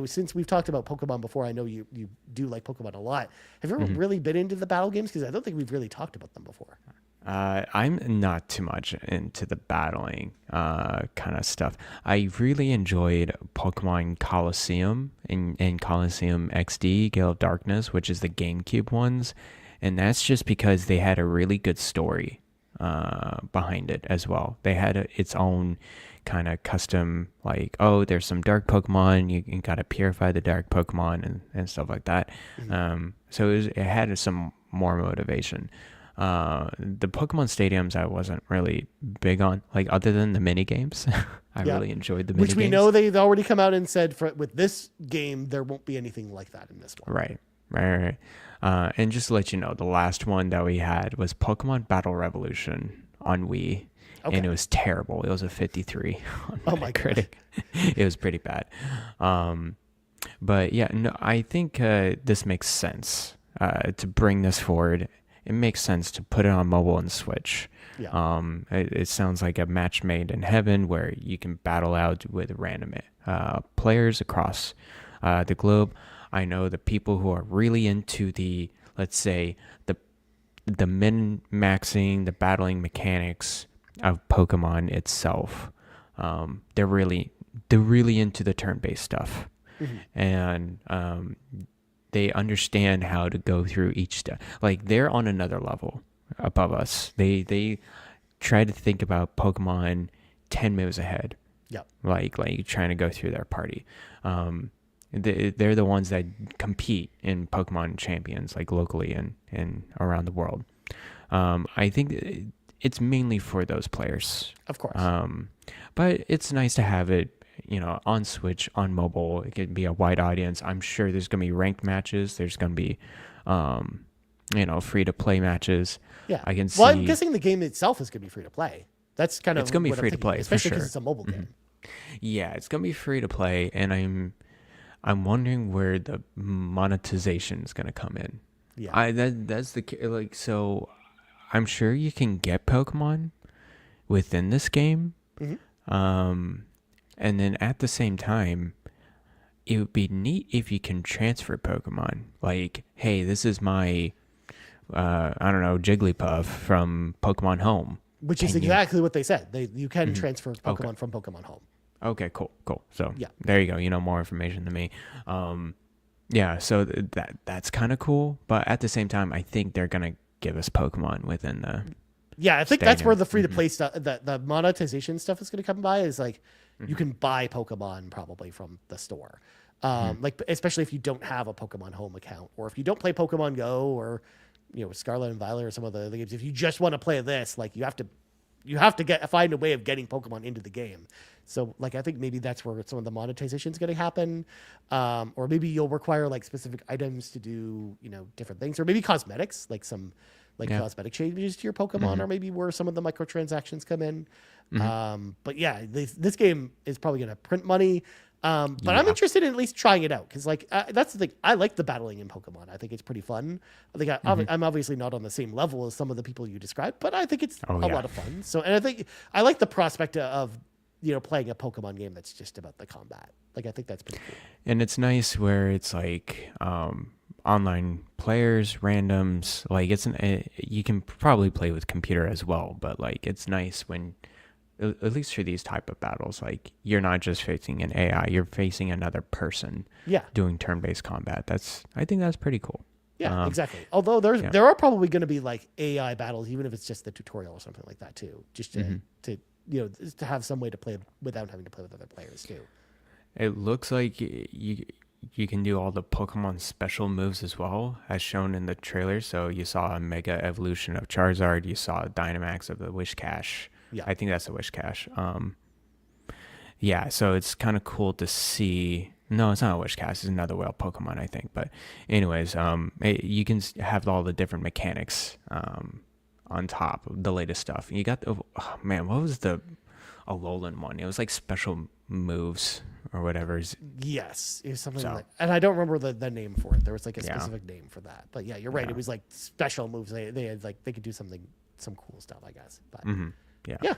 Since we've talked about Pokemon before, I know you do like Pokemon a lot. Have you ever really been into the battle games? Because I don't think we've really talked about them before. I'm not too much into the battling kind of stuff. I really enjoyed Pokemon Colosseum and Colosseum XD, Gale of Darkness, which is the GameCube ones. And that's just because they had a really good story behind it as well. They had its own kind of custom, like, oh, there's some dark Pokemon, you got to purify the dark Pokemon and stuff like that. So it had some more motivation. The Pokemon stadiums I wasn't really big on, like other than the mini games. I really enjoyed the mini games. Which we know they've already come out and said with this game there won't be anything like that in this one. Right. And just to let you know, the last one that we had was Pokemon Battle Revolution on Wii. Okay. And it was terrible. It was a 53 on my critic. It was pretty bad. But yeah, no, I think this makes sense to bring this forward. It makes sense to put it on mobile and Switch. Yeah. It sounds like a match made in heaven where you can battle out with random players across the globe. I know the people who are really into the, let's say, the min-maxing, the battling mechanics of Pokemon itself. They're really into the turn-based stuff. And they understand how to go through each step. Like, they're on another level above us. They try to think about Pokemon 10 moves ahead. Yep. Like trying to go through their party. They're the ones that compete in Pokemon Champions, like locally and around the world. I think it's mainly for those players. Of course. But it's nice to have it, on Switch, on mobile. It can be a wide audience. I'm sure there's going to be ranked matches. There's going to be, free to play matches. Yeah. I can see. Well, I'm guessing the game itself is going to be free to play. That's kind of it's going to be free to play, especially because sure. It's a mobile game. Yeah, it's going to be free to play, and I'm wondering where the monetization is going to come in. Yeah. That's the so I'm sure you can get Pokemon within this game. And then at the same time, it would be neat if you can transfer Pokemon. Like, hey, this is my, Jigglypuff from Pokemon Home. Which is exactly what they said. You can transfer Pokemon from Pokemon Home. Okay, cool. So there you go. More information than me. So that's kind of cool. But at the same time, I think they're going to give us Pokemon within the I think that's where the free-to-play stuff, the monetization stuff is going to come by, is like you can buy Pokemon probably from the store. Like, especially if you don't have a Pokemon Home account, or if you don't play Pokemon Go, or, Scarlet and Violet, or some of the other games. If you just want to play this, like, you have to find a way of getting Pokemon into the game. So, like, I think maybe that's where some of the monetization is going to happen. Or maybe you'll require, like, specific items to do, different things, or maybe cosmetics, like some cosmetic changes to your Pokemon, or maybe where some of the microtransactions come in. But yeah, this game is probably going to print money. But I'm interested in at least trying it out, because that's the thing. I like the battling in Pokemon. I think it's pretty fun. I think I'm obviously not on the same level as some of the people you described, but I think it's a lot of fun. So, and I think I like the prospect of playing a Pokemon game that's just about the combat. Like, I think that's pretty cool. And it's nice where it's like online players, randoms. Like, you can probably play with computer as well, but like, it's nice when, at least for these type of battles, like, you're not just facing an AI, you're facing another person doing turn-based combat. I think that's pretty cool. Yeah, exactly. Although there are probably going to be like AI battles, even if it's just the tutorial or something like that too, just to have some way to play without having to play with other players too. It looks like you can do all the Pokemon special moves as well, as shown in the trailer. So you saw a Mega Evolution of Charizard, you saw a Dynamax of the Whiscash. Yeah. I think that's a Whiscash. So it's kind of cool to see. No, it's not a Whiscash. It's another whale Pokemon, I think. But anyways, you can have all the different mechanics on top of the latest stuff. You got what was the Alolan one? It was like special moves or whatever. Yes, it was something like, and I don't remember the name for it. There was like a specific name for that. But yeah, you're right. Yeah. It was like special moves. They had, like, they could do some cool stuff, I guess. But yeah.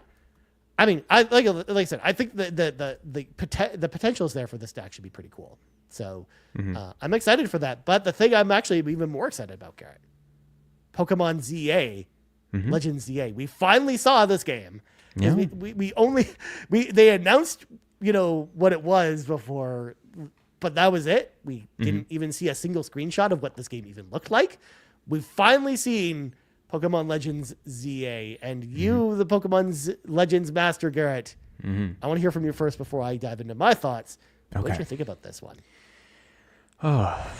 I mean, like I said, I think the potential is there for this to actually be pretty cool. So I'm excited for that. But the thing I'm actually even more excited about, Garrett, Pokemon ZA, Legends ZA. We finally saw this game. Yeah. They announced, what it was before, but that was it. We didn't even see a single screenshot of what this game even looked like. We've finally seen Pokemon Legends ZA, and you, the Pokemon Legends master, Garrett. I want to hear from you first before I dive into my thoughts. Okay. What did you think about this one? Oh,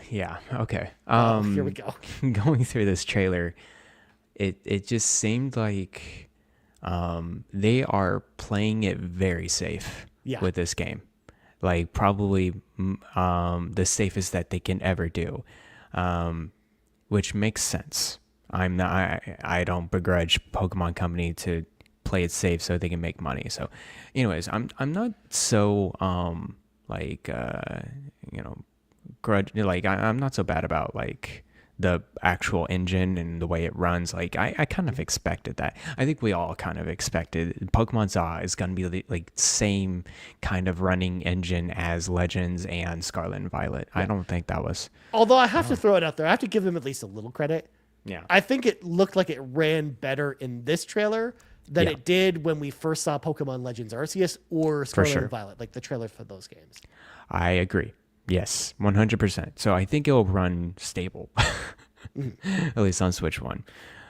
yeah. Okay. Here we go. Going through this trailer, it just seemed like they are playing it very safe with this game. Like probably the safest that they can ever do, which makes sense. I don't begrudge Pokemon Company to play it safe so they can make money. So, anyways, I'm not so grudge, like I'm not so bad about like the actual engine and the way it runs. Like I kind of expected that. I think we all kind of expected Pokemon ZA is going to be like same kind of running engine as Legends and Scarlet and Violet. I don't think that was. Although I have to throw it out there, I have to give them at least a little credit. Yeah, I think it looked like it ran better in this trailer than it did when we first saw Pokemon Legends Arceus or Scarlet and Violet, like the trailer for those games. I agree. Yes, 100%. So I think it'll run stable, at least on Switch 1.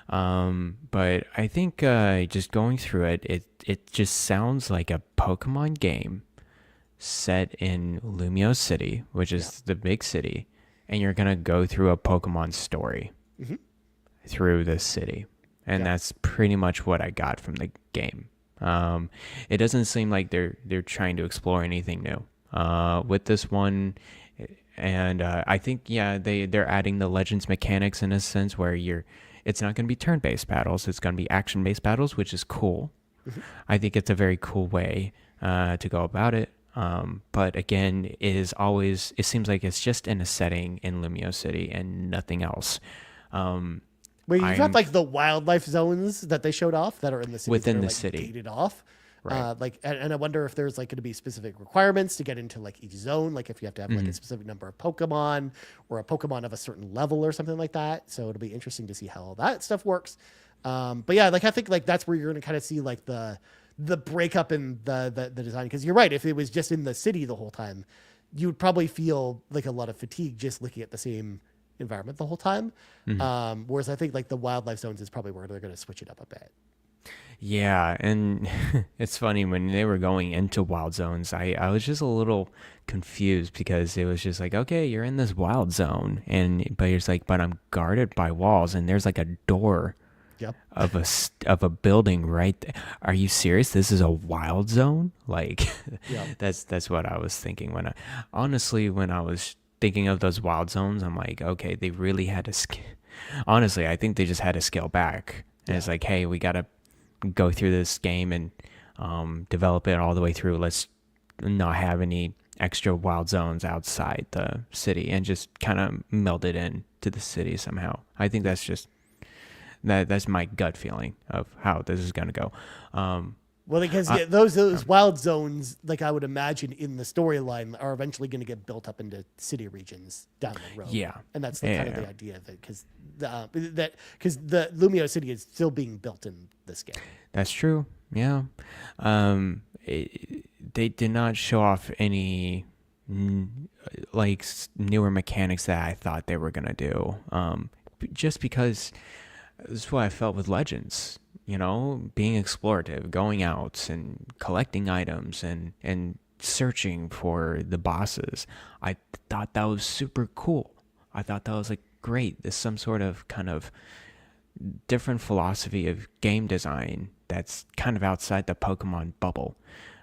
But I think just going through it just sounds like a Pokemon game set in Lumio City, which is the big city, and you're going to go through a Pokemon story through this city. And that's pretty much what I got from the game. It doesn't seem like they're trying to explore anything new. With this one, and I think they're adding the Legends mechanics in a sense where it's not going to be turn-based battles, it's going to be action-based battles, which is cool. I think it's a very cool way to go about it. But again, it seems like it's just in a setting in Lumio City and nothing else. Where you've got like the wildlife zones that they showed off that are in the city within the like city gated off. Right. And I wonder if there's like going to be specific requirements to get into like each zone, like if you have to have like a specific number of Pokemon or a Pokemon of a certain level or something like that. So it'll be interesting to see how all that stuff works. But yeah, like I think like that's where you're going to kind of see like the breakup in the design, because you're right. If it was just in the city the whole time, you would probably feel like a lot of fatigue just looking at the same environment the whole time. Whereas I think like the wildlife zones is probably where they're going to switch it up a bit. Yeah, and it's funny when they were going into wild zones, I was just a little confused because it was just like, okay, you're in this wild zone, but it's like, but I'm guarded by walls, and there's like a door of a building right there. Are you serious? This is a wild zone? Like, that's what I was thinking when I was thinking of those wild zones. I'm like, okay, they really had to. Honestly, I think they just had to scale back. And it's like, hey, we gotta go through this game and develop it all the way through. Let's not have any extra wild zones outside the city and just kind of meld it in to the city somehow. I think that's my gut feeling of how this is going to go. Well, because those wild zones, like I would imagine in the storyline, are eventually going to get built up into city regions down the road. Yeah, and that's kind of the idea of it, because the Lumio City is still being built in this game. That's true. Yeah, they did not show off any like newer mechanics that I thought they were gonna do. Just because this is what I felt with Legends. Being explorative, going out and collecting items and searching for the bosses. I thought that was super cool. I thought that was like great. There's some sort of kind of different philosophy of game design that's kind of outside the Pokemon bubble.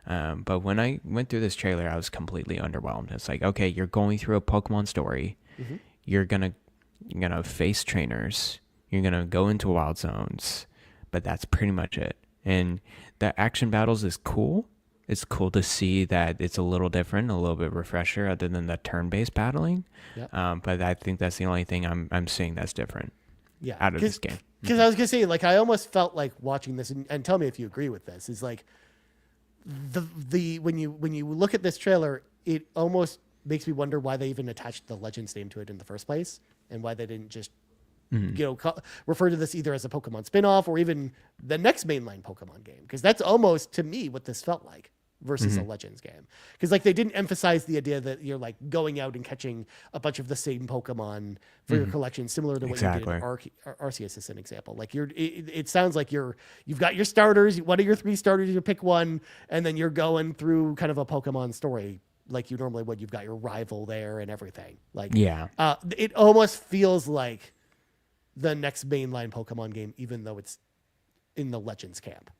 But when I went through this trailer, I was completely underwhelmed. It's like, okay, you're going through a Pokemon story. You're gonna face trainers. You're gonna go into wild zones. But that's pretty much it. And the action battles is cool. It's cool to see that it's a little different, a little bit refresher, other than the turn-based battling. But I think that's the only thing I'm seeing that's different out of this game. because I was gonna say, like, I almost felt like watching this, and tell me if you agree with this, is like the when you look at this trailer, it almost makes me wonder why they even attached the Legends name to it in the first place, and why they didn't just refer to this either as a Pokemon spinoff or even the next mainline Pokemon game, because that's almost to me what this felt like versus a Legends game, because like they didn't emphasize the idea that you're like going out and catching a bunch of the same Pokemon for your collection, similar to what you did in Arceus as an example. Like it sounds like you've got your starters, one of your 3 starters, you pick one, and then you're going through kind of a Pokemon story like you normally would. You've got your rival there and everything. Like it almost feels like the next mainline Pokemon game, even though it's in the Legends camp.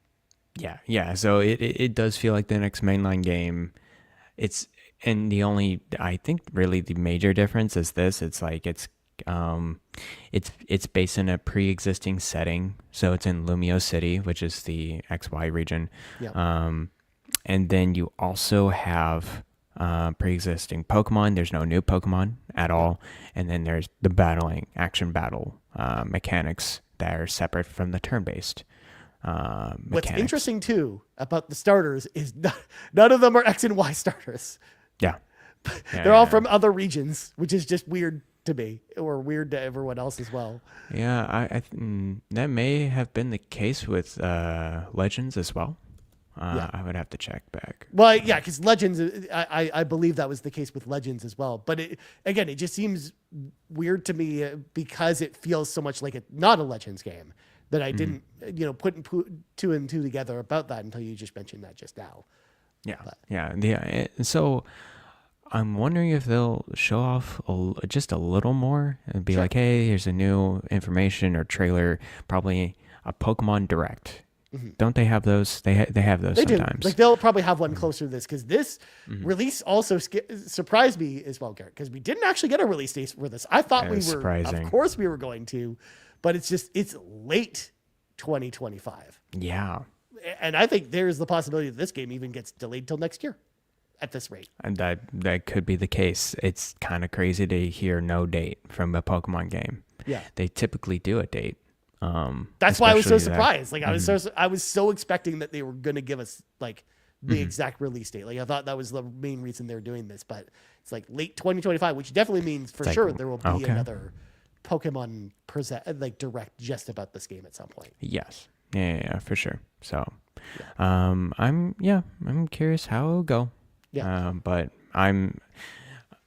Yeah. So it does feel like the next mainline game. And the only, I think really the major difference is this. It's like it's based in a pre-existing setting. So it's in Lumio City, which is the XY region. Yeah. And then you also have pre-existing Pokemon. There's no new Pokemon at all. And then there's the action battle mechanics that are separate from the turn-based mechanics. What's interesting too about the starters is none of them are X and Y starters. Yeah. They're all from other regions, which is just weird to me, or weird to everyone else as well. Yeah, that may have been the case with Legends as well. I would have to check back. Well, yeah, because Legends, I believe that was the case with Legends as well. But it just seems weird to me because it feels so much like not a Legends game that I didn't, put 2 and 2 together about that until you just mentioned that just now. Yeah. So I'm wondering if they'll show off just a little more and be like, hey, here's a new information or trailer, probably a Pokemon Direct. Don't they have those? They have those sometimes. Do. Like they'll probably have one closer to this, because this release also surprised me as well, Garrett, because we didn't actually get a release date for this. I thought we were, surprising. Of course we were going to, but it's late 2025. Yeah. And I think there's the possibility that this game even gets delayed till next year at this rate. And that could be the case. It's kind of crazy to hear no date from a Pokemon game. Yeah. They typically do a date. That's why I was so surprised. Like I was so expecting that they were going to give us like the exact release date. Like I thought that was the main reason they were doing this, but it's like late 2025, which definitely means for sure there will be another Pokemon Direct just about this game at some point. Yes. Yeah, for sure. So, I'm curious how it'll go. Yeah. But I'm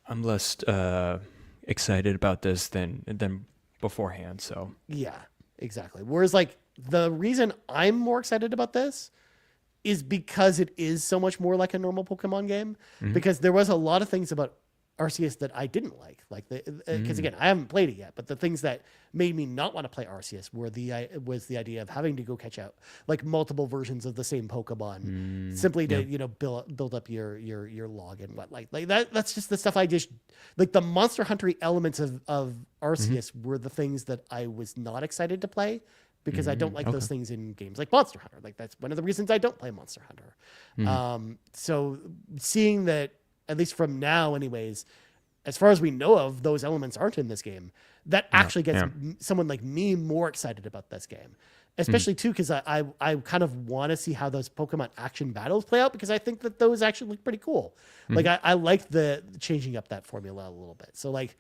less excited about this than beforehand. So yeah. Exactly. Whereas like the reason I'm more excited about this is because it is so much more like a normal Pokemon game, because there was a lot of things about Arceus that I didn't like because again, I haven't played it yet, but the things that made me not want to play Arceus was the idea of having to go catch out like multiple versions of the same Pokemon simply to build up your log and what like that's just the stuff I just like. The Monster Hunter elements of Arceus were the things that I was not excited to play, because I don't like those things in games like Monster Hunter. Like that's one of the reasons I don't play Monster Hunter. So seeing that, at least from now anyways, as far as we know of, those elements aren't in this game, that actually gets someone like me more excited about this game. Especially too, because I kind of want to see how those Pokemon action battles play out, because I think that those actually look pretty cool. Like I like the changing up that formula a little bit. So like,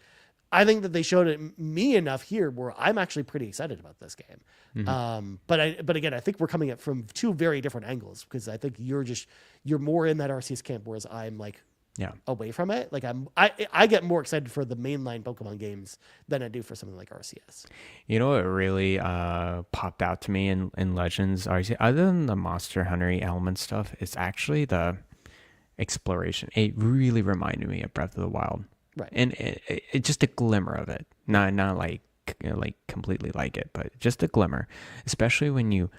I think that they showed it me enough here where I'm actually pretty excited about this game. But again, I think we're coming at from 2 very different angles, because I think you're more in that Arceus camp, whereas I'm like away from it. Like I get more excited for the mainline Pokemon games than I do for something like Arceus. You know what really popped out to me in Legends Arceus, other than the Monster Hunter element stuff, it's actually the exploration. It really reminded me of Breath of the Wild. Right. And it just a glimmer of it, not like completely like it, but just a glimmer, especially when you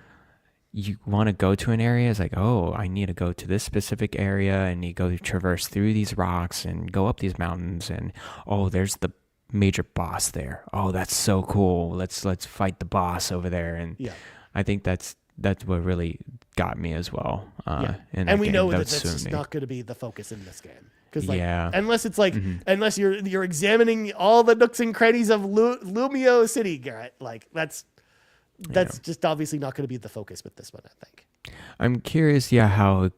want to go to an area. It's like, oh, I need to go to this specific area, and you go traverse through these rocks and go up these mountains, and oh, there's the major boss there. Oh, that's so cool. Let's fight the boss over there. And I think that's what really got me as well. And we know that that's just not going to be the focus in this game. Because unless it's like, unless you're examining all the nooks and crannies of Lumio City, Garrett, like that's that's just obviously not going to be the focus with this one, I think. I'm curious, how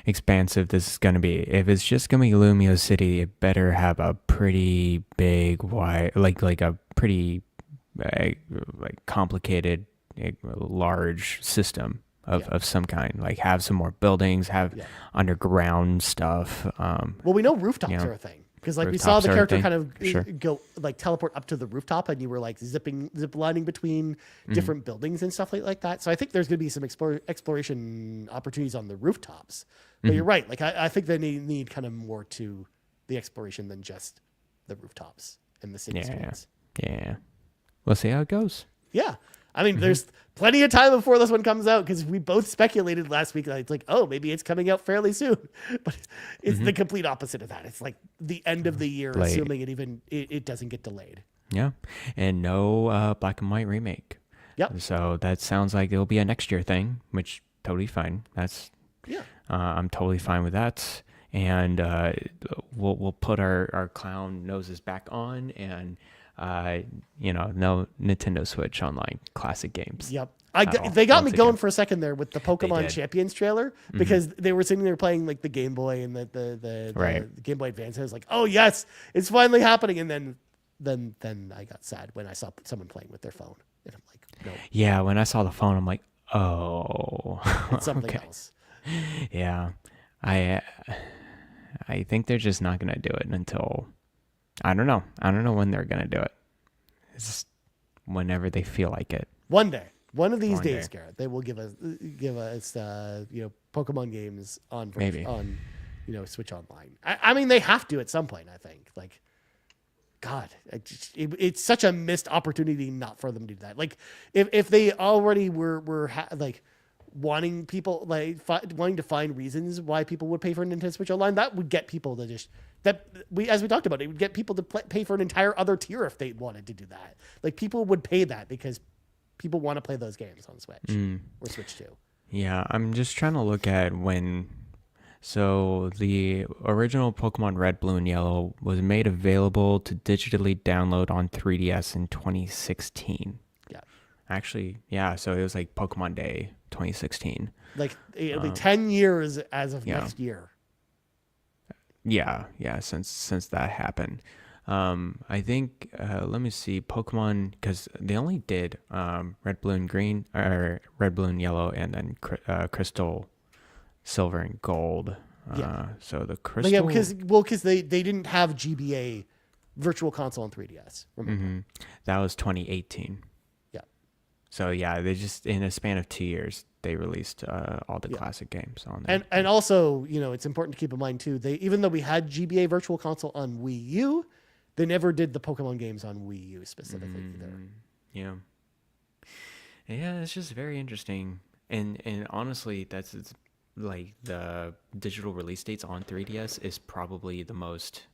expansive this is going to be. If it's just going to be Lumio City, it better have a pretty big, wide, like a pretty complicated, large system of some kind. Like have some more buildings, have underground stuff. Well, we know rooftops are a thing. Because we saw the character kind of go teleport up to the rooftop, and you were zip lining between different buildings and stuff like that. So I think there's going to be some exploration opportunities on the rooftops. But you're right. I think they need kind of more to the exploration than just the rooftops and the city streets. Yeah. We'll see how it goes. Yeah. I mean, there's plenty of time before this one comes out because we both speculated last week. It's maybe it's coming out fairly soon, but it's the complete opposite of that. It's the end of the year, assuming it doesn't get delayed. Yeah, and no black and white remake. Yep. So that sounds like it'll be a next year thing, which totally fine. I'm totally fine with that. And we'll put our clown noses back on and. No Nintendo Switch Online classic games. Yep. They got me going for a second there with the Pokemon Champions trailer because they were sitting there playing the Game Boy and the Game Boy Advance. I was like, oh yes, it's finally happening. And then I got sad when I saw someone playing with their phone. And I'm like, no. Yeah, when I saw the phone, I'm like, oh. It's something else. Yeah. I think they're just not gonna do it until I don't know when they're going to do it. It's just whenever they feel like it. One day. One of these days, Garrett, they will give us Pokemon games on Switch Online. I mean, they have to at some point, I think. God, it's such a missed opportunity not for them to do that. If they already were wanting people wanting to find reasons why people would pay for Nintendo Switch Online, that would get people to just as we talked about, it would get people to pay for an entire other tier if they wanted to do that. People would pay that because people want to play those games on Switch or Switch 2. Yeah, I'm just trying to look at when. So the original Pokemon Red, Blue, and Yellow was made available to digitally download on 3DS in 2016. Yeah. Actually, yeah. So it was Pokemon Day 2016. It'll be 10 years as of next year. Yeah. Since that happened, I think. Let me see, Pokemon, because they only did Red, Blue, and Green, or Red, Blue, and Yellow, and then Crystal, Silver, and Gold. So the Crystal. Because they didn't have GBA Virtual Console on 3DS. Remember? That was 2018. Yeah. So yeah, they just in a span of 2 years. They released all the classic games on there. And also, it's important to keep in mind too, even though we had GBA Virtual Console on Wii U, they never did the Pokemon games on Wii U specifically either. Yeah. Yeah, it's just very interesting. And honestly, it's the digital release dates on 3DS is probably the most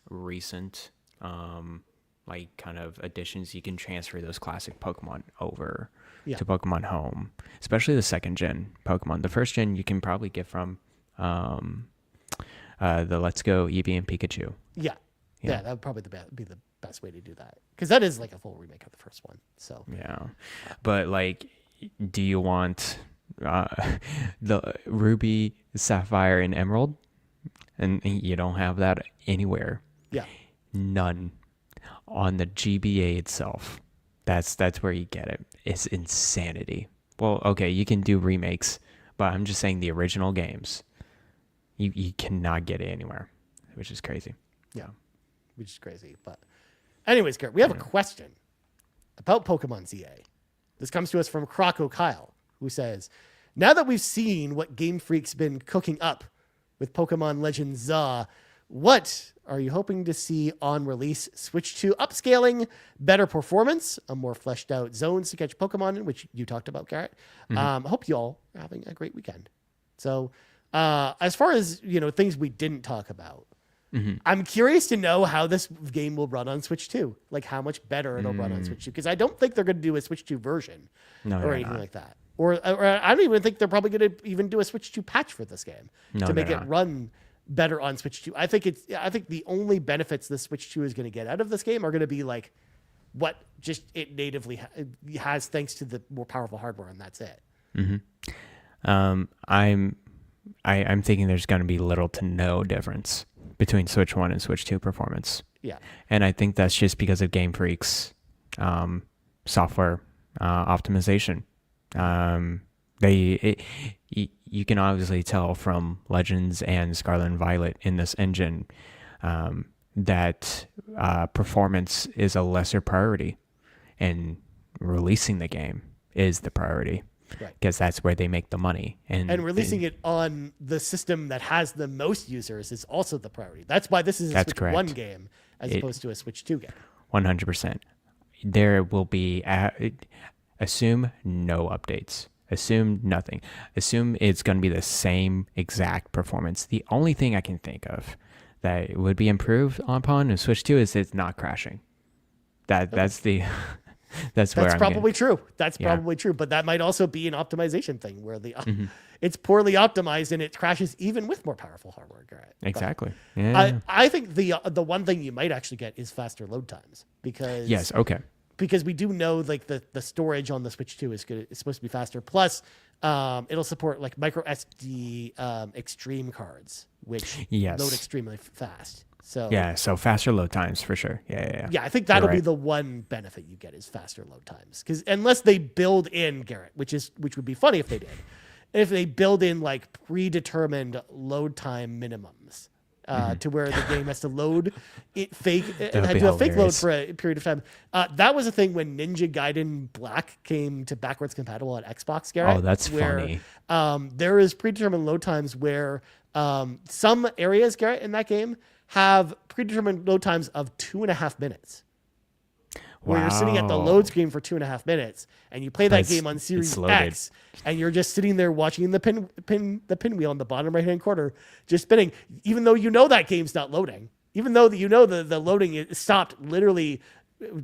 recent kind of additions. You can transfer those classic Pokemon over to Pokemon Home, especially the second gen Pokemon. The first gen you can probably get from the Let's Go Eevee and Pikachu. Yeah, that would probably be the best way to do that, because that is a full remake of the first one. So but do you want the Ruby, Sapphire, and Emerald? And you don't have that anywhere. Yeah, none on the GBA itself. That's where you get it. It's insanity. Well, okay, you can do remakes, but I'm just saying the original games, you cannot get it anywhere, which is crazy. Yeah, which is crazy. But anyways, Kurt, we have a question about Pokemon ZA. This comes to us from Croco Kyle, who says, now that we've seen what Game Freak's been cooking up with Pokemon Legends ZA, what are you hoping to see on release? Switch to upscaling, better performance, a more fleshed out zones to catch Pokemon in, which you talked about, Garrett. I hope you all are having a great weekend. So as far as, things we didn't talk about, I'm curious to know how this game will run on Switch 2. How much better it'll run on Switch 2. Because I don't think they're going to do a Switch 2 version or anything like that. Or I don't even think they're probably going to even do a Switch 2 patch for this game to make it run better on Switch 2. I think the only benefits the Switch 2 is going to get out of this game are going to be what just it natively has thanks to the more powerful hardware, and that's it. I'm thinking there's going to be little to no difference between Switch 1 and Switch 2 performance. Yeah. And I think that's just because of Game Freak's software optimization. You can obviously tell from Legends and Scarlet and Violet in this engine that performance is a lesser priority, and releasing the game is the priority. Right. Because that's where they make the money. And releasing it on the system that has the most users is also the priority. That's why this is a Switch 1 game as opposed to a Switch 2 game. 100%. There will be, assume no updates. Assume nothing. Assume it's going to be the same exact performance. The only thing I can think of that would be improved upon in Switch 2 is it's not crashing. That's the... That's probably true. That's probably true. But that might also be an optimization thing where it's poorly optimized and it crashes even with more powerful hardware. Garret. Exactly. I think the one thing you might actually get is faster load times because because we do know like the storage on the Switch 2 is good. It's supposed to be faster. Plus, it'll support like micro SD extreme cards, which load extremely fast. So faster load times for sure. Yeah, I think that'll be the one benefit you get is faster load times. Because unless they build in, Garret, which would be funny if they did, if they build in like predetermined load time minimums to where the game has to load it had to have fake load for a period of time. That was a thing when Ninja Gaiden Black came to backwards compatible on Xbox, Garret. Oh, that's funny. There is predetermined load times where some areas, Garret, in that game have predetermined load times of 2.5 minutes. Where you're sitting at the load screen for 2.5 minutes, and you play that game on Series X, and you're just sitting there watching the pinwheel in the bottom right hand corner just spinning, even though you know that game's not loading, even though you know the loading stopped literally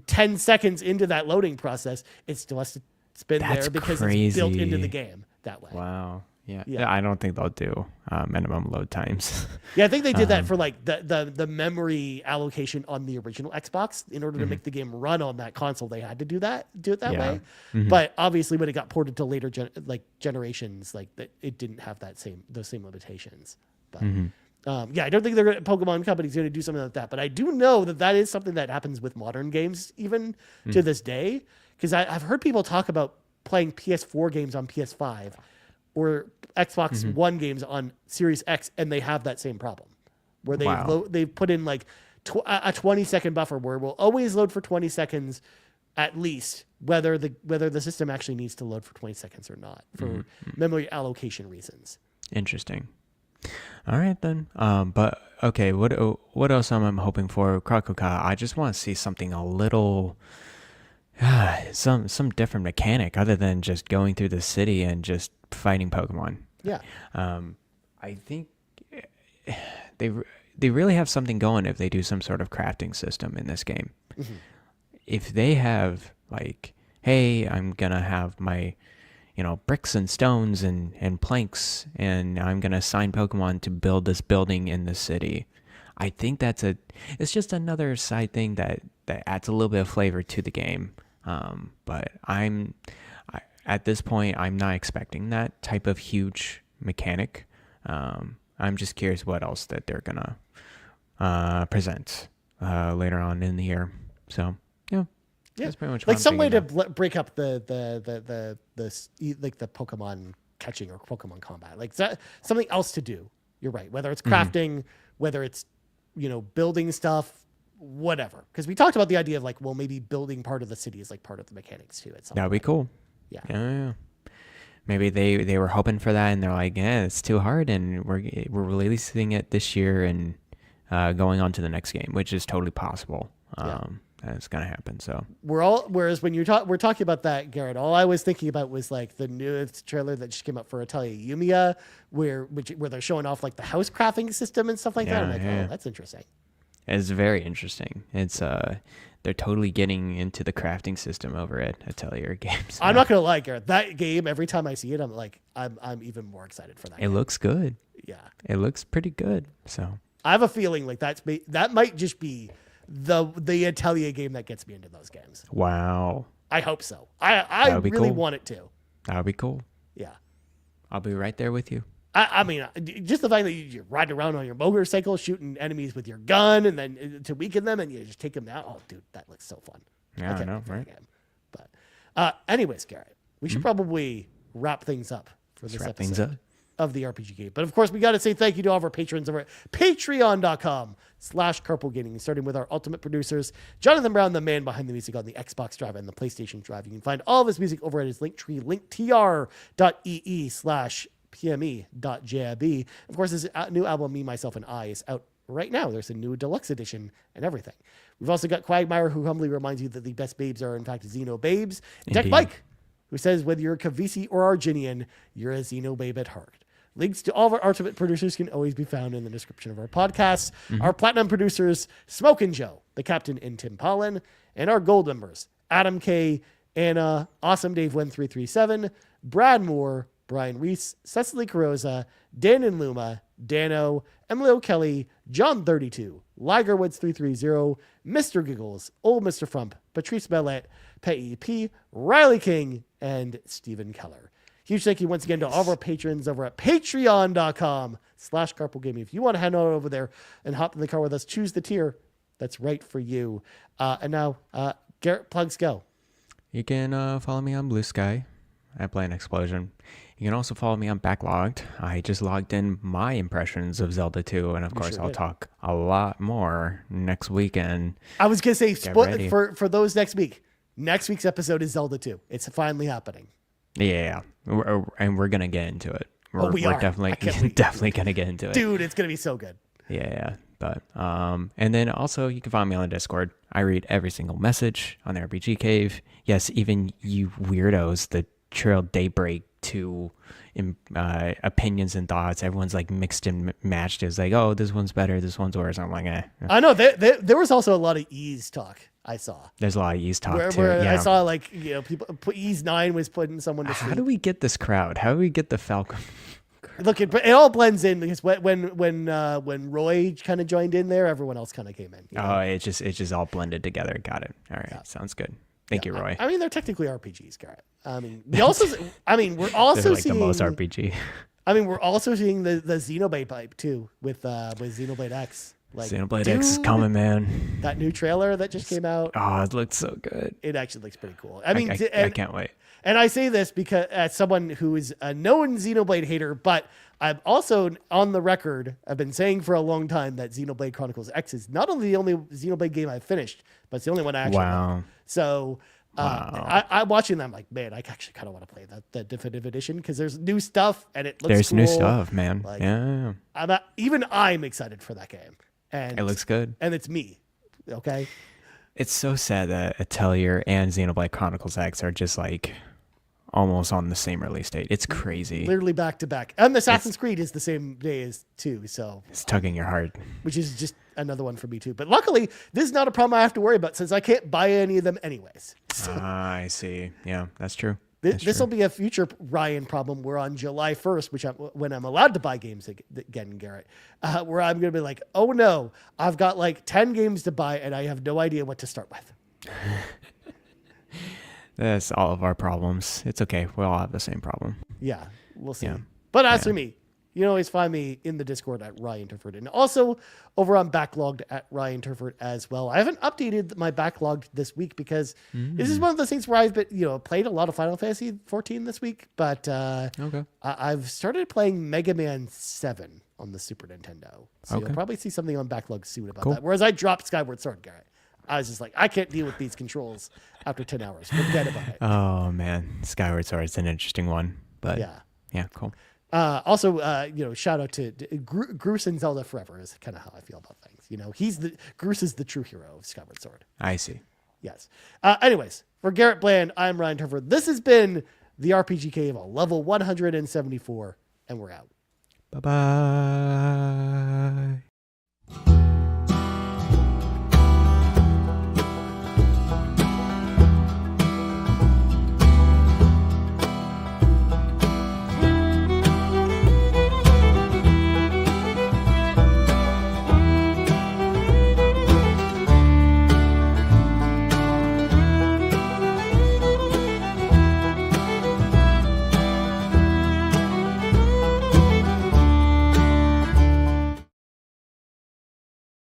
10 seconds into that loading process, it still has to spin there because it's built into the game that way. Wow. Yeah. I don't think they'll do minimum load times. I think they did that for like the memory allocation on the original Xbox in order to make the game run on that console. They had to do it that way. But obviously, when it got ported to later generations, like that, it didn't have those same limitations. But I don't think Pokemon Company's going to do something like that. But I do know that is something that happens with modern games even to this day, because I've heard people talk about playing PS4 games on PS5. Or Xbox One games on Series X, and they have that same problem, where they've put in like a 20-second buffer where it will always load for 20 seconds at least, whether the system actually needs to load for 20 seconds or not, for memory allocation reasons. Interesting. All right then. But okay, what else am I hoping for? Krakoka, I just want to see something a little. Some different mechanic other than just going through the city and just fighting Pokemon. Yeah. I think they really have something going if they do some sort of crafting system in this game. If they have like, hey, I'm gonna have my bricks and stones and planks, and I'm gonna assign Pokemon to build this building in the city. I think it's just another side thing that adds a little bit of flavor to the game. But at this point, I'm not expecting that type of huge mechanic. I'm just curious what else that they're gonna present later on in the year. So that's pretty much like some way to break up the Pokemon catching or Pokemon combat, like something else to do. You're right. Whether it's crafting, whether it's building stuff. Whatever, because we talked about the idea of like, well, maybe building part of the city is like part of the mechanics too. That'd be cool. Yeah. Maybe they were hoping for that, and they're like, yeah, it's too hard, and we're releasing it this year and going on to the next game, which is totally possible. That's gonna happen. So whereas when we're talking about that, Garret, all I was thinking about was like the newest trailer that just came out for Atelier Yumiya, where they're showing off like the house crafting system and stuff like that. I'm like, oh, that's interesting. It's very interesting. It's they're totally getting into the crafting system over at Atelier Games. I'm not gonna lie, Garret. That game, every time I see it, I'm like, I'm even more excited for that. It looks good. Yeah, it looks pretty good. So I have a feeling like that might just be the Atelier game that gets me into those games. Wow. I hope so. I really cool. want it to. That would be cool. Yeah. I'll be right there with you. I mean, just the fact that you're riding around on your motorcycle, shooting enemies with your gun, and then to weaken them, and you just take them down. Oh, dude, that looks so fun. Yeah, I know, right? But anyways, Garrett, we should probably wrap things up for this episode of the RPG Game. But of course, we got to say thank you to all of our patrons over at patreon.com/carpoolgaming, starting with our ultimate producers, Jonathan Brown, the man behind the music on the Xbox Drive and the PlayStation Drive. You can find all of his music over at his Linktree, linktr.ee/pme.jib. Of course, his new album, Me, Myself, and I, is out right now. There's a new deluxe edition and everything. We've also got Cwagmire, who humbly reminds you that the best babes are, in fact, Xenobabes. And TechMike, who says whether you're a Kevesi or Agnian, you're a Xenobabe at heart. Links to all of our ultimate producers can always be found in the description of our podcasts. Our platinum producers, Smokin Joe, the captain, and Tim Paullin. And our gold members, Adam K, Anna, Awesome Dave 1337, Brad Moore, Brian Reese, Cecily Carrozza, Dan and Luma, Dannohh, Emilio Kelly, John 32, Ligerwoods 330, Mr. Giggles, OldMrFrump, Patrice Mallette, Peje, Riley King, and Stephen Keller. Huge thank you once again to all of our patrons over at patreon.com/carpoolgaming. If you want to head on over there and hop in the car with us, choose the tier that's right for you. And now, Garrett, plugs go. You can follow me on Blue Sky at Plan Explosion. You can also follow me on Backlogged. I just logged in my impressions of Zelda 2, and of course I'll talk a lot more next weekend. I was going to say, for those next week, next week's episode is Zelda 2. It's finally happening. Yeah, and we're going to get into it. We're definitely going to get into it. Dude, it's going to be so good. Yeah. But and then also you can find me on the Discord. I read every single message on the RPG Cave. Yes, even you weirdos, the Trail Daybreak 2 opinions and thoughts. Everyone's like mixed and matched. It's like, oh, this one's better, this one's worse. I'm like, eh. I know there was also a lot of Ease talk. I saw there's a lot of Ease talk too. Where I saw people. Ease 9 was putting someone to sleep. How do we get this crowd? How do we get the Falcon? Look, it all blends in because when Roy kind of joined in there, everyone else kind of came in. Oh, it's just all blended together. Got it. All right, sounds good. Thank you, Roy. I mean, they're technically RPGs, Garrett. I mean, we're also like seeing the most RPG. I mean, we're also seeing the Xenobabe pipe too with Xenoblade X. Like, Xenoblade X is coming, man. That new trailer that just came out. Oh, it looks so good. It actually looks pretty cool. I mean, I can't wait. And I say this because as someone who is a known Xenoblade hater, but I'm also on the record, I've been saying for a long time that Xenoblade Chronicles X is not only the only Xenoblade game I've finished, but it's the only one I actually love. So I'm watching them like, man, I actually kind of want to play that definitive edition because there's new stuff and it looks cool. New stuff, man. Like, yeah. Even I'm excited for that game. And it looks good. And it's me. Okay. It's so sad that Atelier and Xenoblade Chronicles X are just like almost on the same release date. It's crazy. Literally back to back. And Assassin's Creed is the same day as 2. So it's tugging your heart. Which is just another one for me too. But luckily, this is not a problem I have to worry about since I can't buy any of them anyways. So, I see. Yeah, that's true. This will be a future Ryan problem where on July 1st, when I'm allowed to buy games again, Garrett, where I'm going to be like, oh no, I've got like 10 games to buy and I have no idea what to start with. That's all of our problems. It's okay. We all have the same problem. Yeah, we'll see. Yeah. But as for me, you can always find me in the Discord at Ryan Turford and also over on Backlogged at Ryan Turford as well. I haven't updated my Backlogged this week because this is one of those things where I've been, played a lot of Final Fantasy 14 this week, but I've started playing Mega Man 7 on the Super Nintendo. So you'll probably see something on Backlog soon about that. Whereas I dropped Skyward Sword, Garrett. I was just like, I can't deal with these controls after 10 hours. Forget about it. Oh, man. Skyward Sword is an interesting one. But yeah, cool. Also, shout out to Groose and Zelda Forever is kind of how I feel about things. Groose is the true hero of Skyward Sword. I see. Yes. Anyways, for Garrett Bland, I'm Ryan Turford. This has been the RPG Cave, level 174, and we're out. Bye-bye.